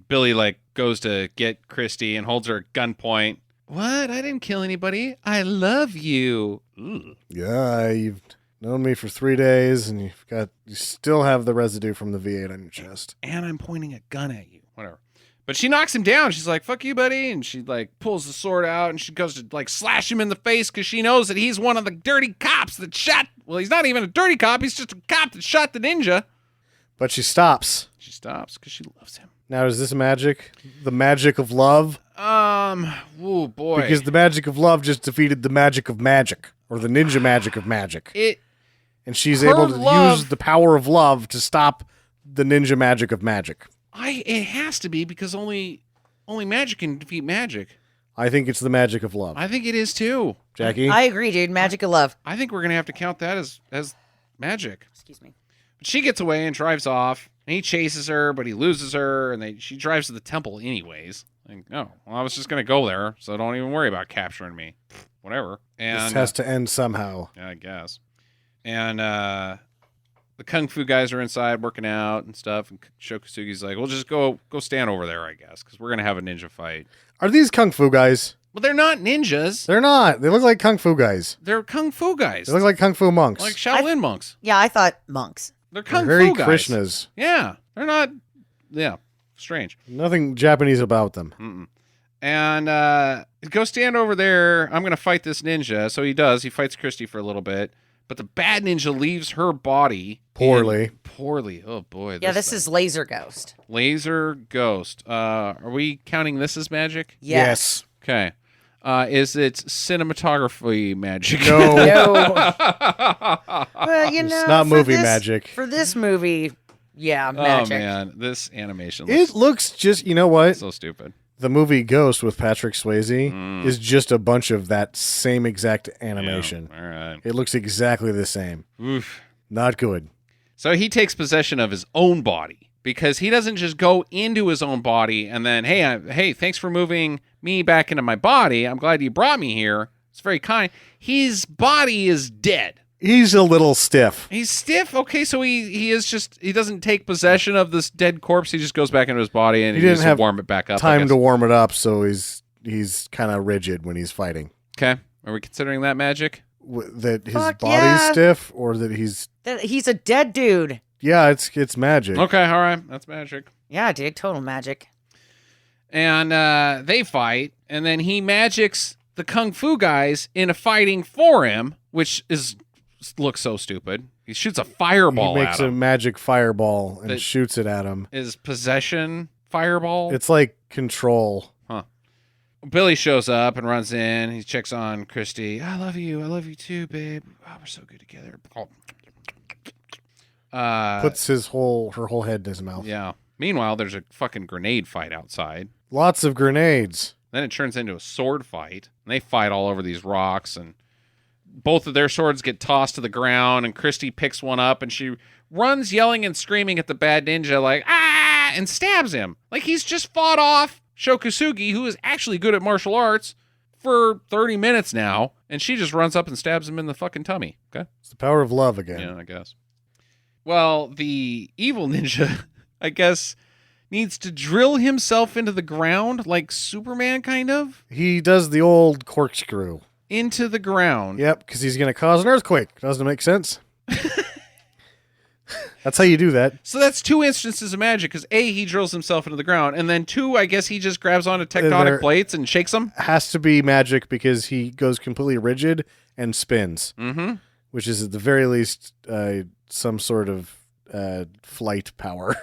Billy like goes to get Christy and holds her at gunpoint. What? I didn't kill anybody. I love you. Ooh. Yeah, you've known me for 3 days, and you still have the residue from the V8 on your chest. And I'm pointing a gun at you. Whatever. But she knocks him down. She's like, fuck you, buddy. And she like pulls the sword out and she goes to like slash him in the face because she knows that he's one of the dirty cops that shot. Well, he's not even a dirty cop. He's just a cop that shot the ninja. But she stops. She stops because she loves him. Now, is this magic? The magic of love? Oh boy. Because the magic of love just defeated the magic of magic, or the ninja magic of magic. And she's able to use the power of love to stop the ninja magic of magic. It has to be because only magic can defeat magic. I think it's the magic of love. I think it is too. Jackie? I agree, dude. Magic of love. I think we're gonna have to count that as magic. Excuse me. But she gets away and drives off. And he chases her, but he loses her, and she drives to the temple anyways. Like, oh, well, I was just gonna go there, so don't even worry about capturing me. Whatever. And This has to end somehow. yeah, I guess. And the kung fu guys are inside working out and stuff, and Shokasugi's like, "Well, just go stand over there, I guess, because we're gonna have a ninja fight." Are these kung fu guys? Well, they're not ninjas. They're not. They look like kung fu guys. They're kung fu guys. They look like kung fu monks. like Shaolin monks. Yeah, I thought monks. They're They're kung very fu guys. Krishnas. Yeah, they're not. Yeah, strange. Nothing Japanese about them. And go stand over there. I'm gonna fight this ninja. So he does. He fights Christy for a little bit, but the bad ninja leaves her body Poorly. Poorly. Oh boy. Yeah, this thing. is Laser Ghost. Laser Ghost. Are we counting this as magic? Yes. Okay. Is it cinematography magic? No. No. Well, you It's know, not for movie this- magic. For this movie, yeah, Oh magic. man, this animation It looks looks just, you know what? so stupid. The movie Ghost with Patrick Swayze is just a bunch of that same exact animation. Yeah, all right. It looks exactly the same. Oof. Not good. So he takes possession of his own body because he doesn't just go into his own body and then, hey, thanks for moving me back into my body. I'm glad you brought me here. It's very kind. His body is dead. He's a little stiff. He's stiff. Okay, so he doesn't take possession of this dead corpse. He just goes back into his body and He he didn't just have warm it back up. I Time guess. to warm it up, so he's kind of rigid when he's fighting. Okay, are we considering that magic? That his Fuck body's yeah. stiff, or that he's He's a dead dude. yeah, it's magic. Okay, all right, that's magic. Yeah, dude, total magic. And they fight, and then he magics the kung fu guys into fighting for him, which looks so stupid. He shoots a fireball He makes at a him. magic fireball and That- shoots it at him. Is possession fireball? It's like control. Billy shows up and runs in. He checks on Christy. I love you too, babe. Oh, we're so good together. Puts her whole head in his mouth. Yeah. Meanwhile, there's a fucking grenade fight outside. Lots of grenades. Then it turns into a sword fight, and they fight all over these rocks, and both of their swords get tossed to the ground, and Christy picks one up, and she runs yelling and screaming at the bad ninja like, ah, and stabs him. Like he's just fought off Shokasugi, who is actually good at martial arts, for 30 minutes now, and she just runs up and stabs him in the fucking tummy. Okay? It's the power of love again. Yeah, I guess. Well, the evil ninja, I guess, needs to drill himself into the ground, like Superman, kind of, He does the old corkscrew. into the ground. Yep, because he's going to cause an earthquake. Doesn't it make sense? That's how you do that. So that's 2 instances of magic, because A, he drills himself into the ground, and then 2, I guess he just grabs onto tectonic There- plates and shakes them. Has to be magic because he goes completely rigid and spins, which is at the very least some sort of flight power.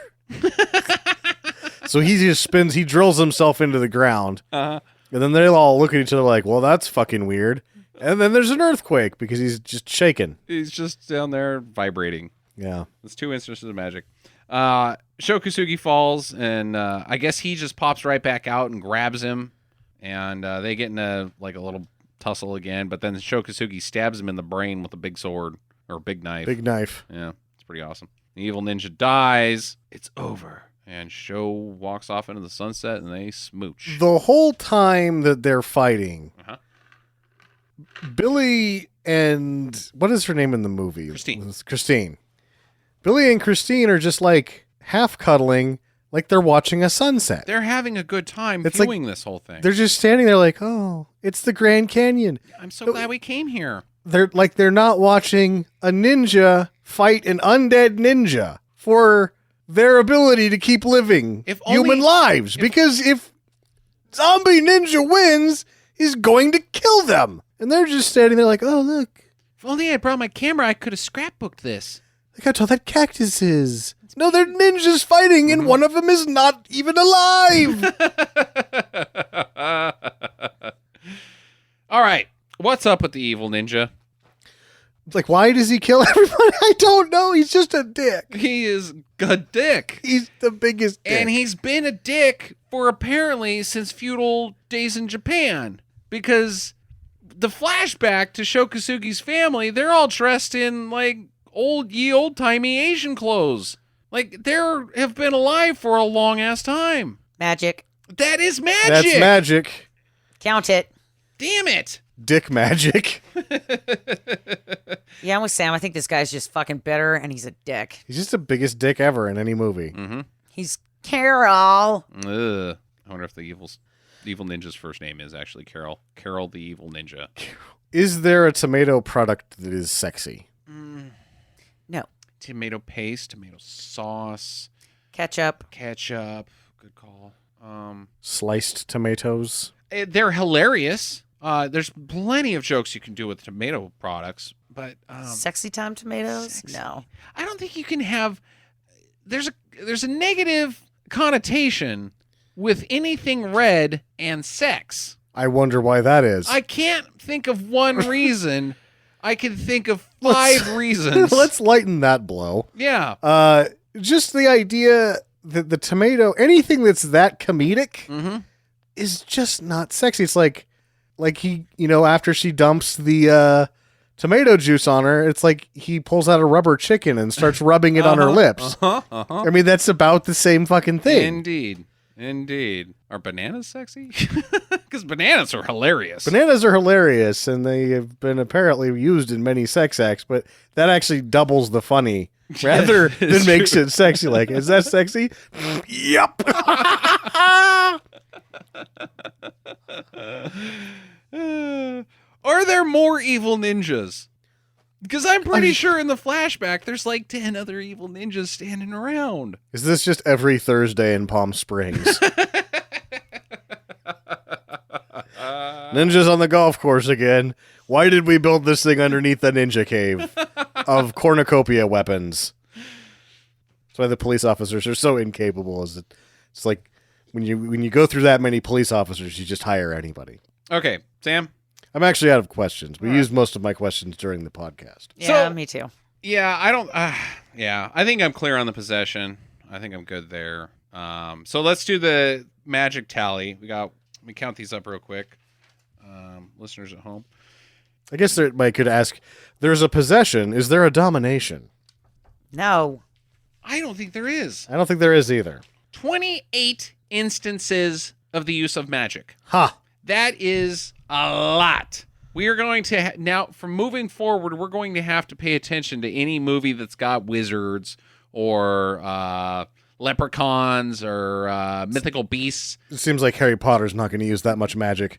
So he just spins, he drills himself into the ground, and then they all look at each other like, well, that's fucking weird. And then there's an earthquake because he's just shaking. He's just down there vibrating. Yeah. That's 2 instances of magic. Shokasugi falls, and I guess he just pops right back out and grabs him, and they get in a little tussle again, but then Shokasugi stabs him in the brain with a big sword, or big knife. Big knife. Yeah, it's pretty awesome. The evil ninja dies. It's over. And Sho walks off into the sunset, and they smooch. The whole time that they're fighting, Uh-huh. Billy and what is her name in the movie? Christine. It's Christine. Billy and Christine are just like half cuddling, like they're watching a sunset. They're having a good time It's like- viewing this whole thing. They're just standing there like, oh, it's the Grand Canyon. I'm so glad we came here. They're not watching a ninja fight an undead ninja for their ability to keep living If only- human lives. Because if zombie ninja wins, he's going to kill them. And they're just standing there like, oh, look. If only I brought my camera, I could have scrapbooked this. Look how tall that cactus is. No, they're ninjas fighting, and one of them is not even alive. All right. What's up with the evil ninja? Like, why does he kill everybody? I don't know. He's just a dick. He is a dick. He's the biggest dick. And he's been a dick for apparently since feudal days in Japan. Because the flashback to Shokasugi's family, they're all dressed in like old-timey Asian clothes. Like they have been alive for a long ass time. Magic. That is magic. That's magic. Count it. Damn it. Dick magic. Yeah, I'm with Sam. I think this guy's just fucking bitter and he's a dick. He's just the biggest dick ever in any movie. Mm-hmm. He's Carol. Ugh. I wonder if the evil ninja's first name is actually Carol. Carol the evil ninja. Is there a tomato product that is sexy? No. Tomato paste, tomato sauce, Ketchup. ketchup. Good call. Sliced tomatoes? They're hilarious. There's plenty of jokes you can do with tomato products, but Sexy time tomatoes? sexy. No. I don't think you can have. There's a negative connotation with anything red and sex. I wonder why that is. I can't think of one reason. I can think of 5 reasons. Let's lighten that blow. Yeah. Just the idea that the tomato, anything that's that comedic, is just not sexy. It's like he, after she dumps the tomato juice on her, it's like he pulls out a rubber chicken and starts rubbing it on her lips. I mean, that's about the same fucking thing. Indeed. Are bananas sexy? Because bananas are hilarious. Bananas are hilarious, and they have been apparently used in many sex acts, but that actually doubles the funny rather than makes it sexy. Like, is that sexy? Yep. Are there more evil ninjas? Because I'm pretty sure in the flashback there's like 10 other evil ninjas standing around. Is this just every Thursday in Palm Springs? Ninjas on the golf course again. Why did we build this thing underneath the ninja cave of cornucopia weapons? That's why the police officers are so incapable. It's like when you go through that many police officers, you just hire anybody. Okay, Sam. I'm actually out of questions. We used most of my questions during the podcast. Yeah, So- me too. Yeah, I don't. Yeah, I think I'm clear on the possession. I think I'm good there. So let's do the magic tally. Let me count these up real quick. Listeners at home. I guess I could ask, there's a possession. Is there a domination? No. I don't think there is. I don't think there is either. 28 instances of the use of magic. Ha! That is a lot. We are going to now, from moving forward, we're going to have to pay attention to any movie that's got wizards or leprechauns or mythical beasts. It seems like Harry Potter's not going to use that much magic.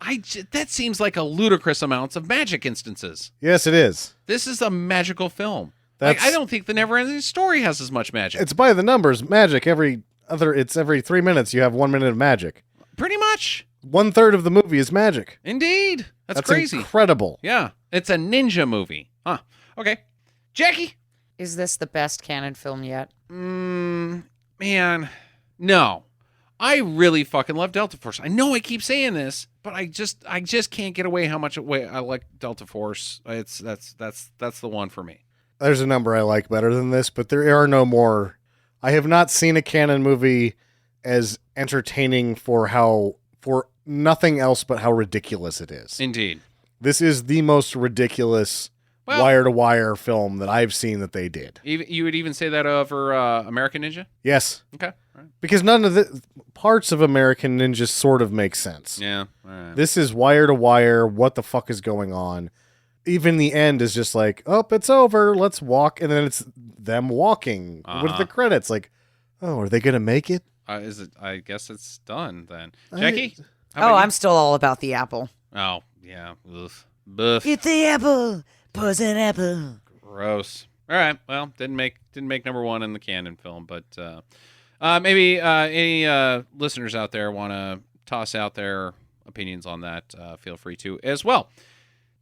That seems like a ludicrous amounts of magic instances. Yes, it is. This is a magical film. That's- I don't think the Neverending Story has as much magic. It's by the numbers. Magic every 3 minutes you have 1 minute of magic. Pretty much. 1/3 of the movie is magic. Indeed. That's crazy. Incredible. Yeah. It's a ninja movie. Huh. Okay. Jackie. Is this the best canon film yet? Man. No. I really fucking love Delta Force. I know I keep saying this, but I just can't get away how much I like Delta Force. That's the one for me. There's a number I like better than this, but there are no more. I have not seen a canon movie as entertaining for nothing else but how ridiculous it is. Indeed. This is the most ridiculous Well, wire-to-wire film that I've seen that they did. even, you would even say that over American Ninja? Yes. Okay. All right. Because none of the parts of American Ninja sort of make sense. Yeah. All right. This is wire-to-wire. What the fuck is going on? Even the end is just like, oh, it's over. Let's walk. And then it's them walking with the credits. Like, oh, are they going to make it? Is it? I guess it's done then. Jackie? I'm still all about the apple. Oh, yeah. Ugh. Buff. Eat the apple. Poison apple. Gross. All right. Well, didn't make number one in the canon film, but maybe any listeners out there want to toss out their opinions on that, feel free to as well.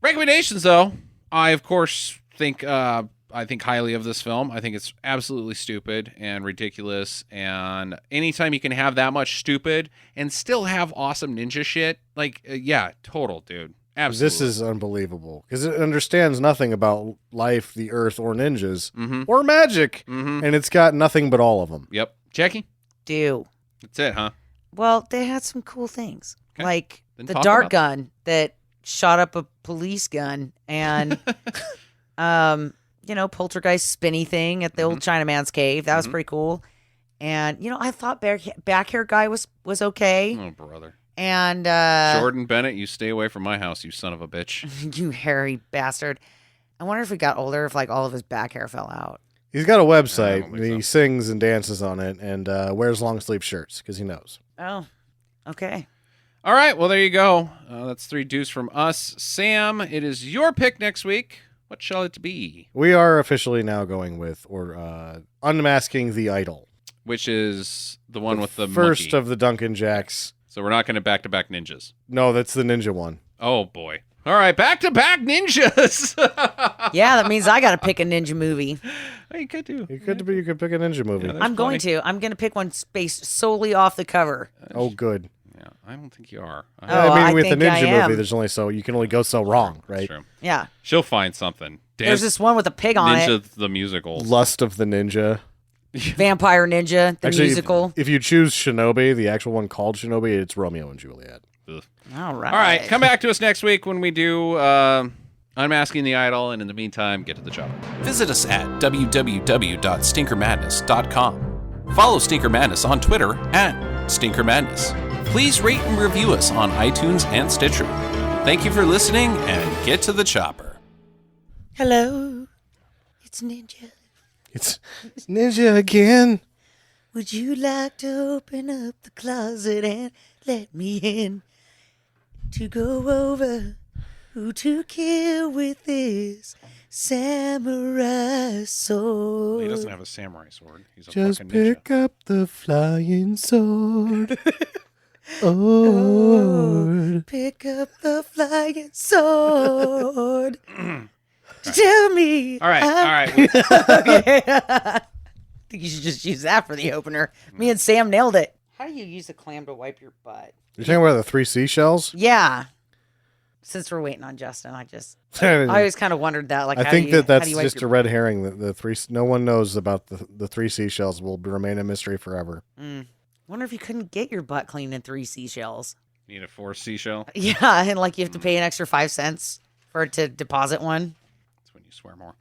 Recommendations, though. I, of course, think highly of this film. I think it's absolutely stupid and ridiculous. And anytime you can have that much stupid and still have awesome ninja shit, total, dude. Absolutely. This is unbelievable because it understands nothing about life, the earth, or ninjas, or magic. And it's got nothing but all of them. Yep. Jackie? Do. That's it, huh? Well, they had some cool things. Okay. Like Then the talk dart about gun that shot up a police gun and, poltergeist spinny thing at the old Chinaman's cave. That was pretty cool. And, I thought back hair guy was okay. Oh, brother. And Jordan Bennett, you stay away from my house, you son of a bitch. you hairy bastard. I wonder if he got older, if all of his back hair fell out. He's got a I website. don't think He so. sings and dances on it and wears long sleeve shirts because he knows. Oh, okay. All right, well, there you go. That's 3 deuce from us. Sam, it is your pick next week. What shall it be? We are officially now going with Unmasking the Idol. Which is the one with the first monkey. of the Duncan Jacks. So we're not going to back-to-back ninjas. No, that's the ninja one. Oh, boy. All right, back-to-back ninjas. Yeah, that means I got to pick a ninja movie. You could do. You could pick a ninja movie. Yeah, I'm going to pick one based solely off the cover. Oh, good. Yeah, I don't think you are. Oh, I mean, with the think I ninja am. movie, you can only go so wrong, That's right? true. Yeah. She'll find something. There's this one with a pig on Ninja it. the musical. Lust of the Ninja. Vampire Ninja, the Actually, musical. If you choose Shinobi, the actual one called Shinobi, it's Romeo and Juliet. Ugh. All right. All right, come back to us next week when we do Unmasking the Idol, and in the meantime, get to the job. Visit us at www.stinkermadness.com. Follow Stinker Madness on Twitter at Stinker Madness. Please rate and review us on iTunes and Stitcher. Thank you for listening, and get to the chopper. Hello. It's Ninja. It's Ninja again. Would you like to open up the closet and let me in to go over who to kill with this samurai sword? He doesn't have a samurai sword. He's a Just fucking ninja. pick up the flying sword. Oh, Pick up the flying sword. Tell me. All right, all right. I think you should just use that for the opener. Me and Sam nailed it. How do you use a clam to wipe your butt? You're talking about the 3 seashells? Yeah. Since we're waiting on Justin, I I always kind of wondered that. Like, I how think do you, that's how do you wipe just a your red herring. The three, no one knows about the 3 seashells. Will remain a mystery forever. Wonder if you couldn't get your butt cleaned in 3 seashells. Need a 4 seashell? Yeah, and like you have to pay an extra 5 cents for it to deposit one. That's when you swear more.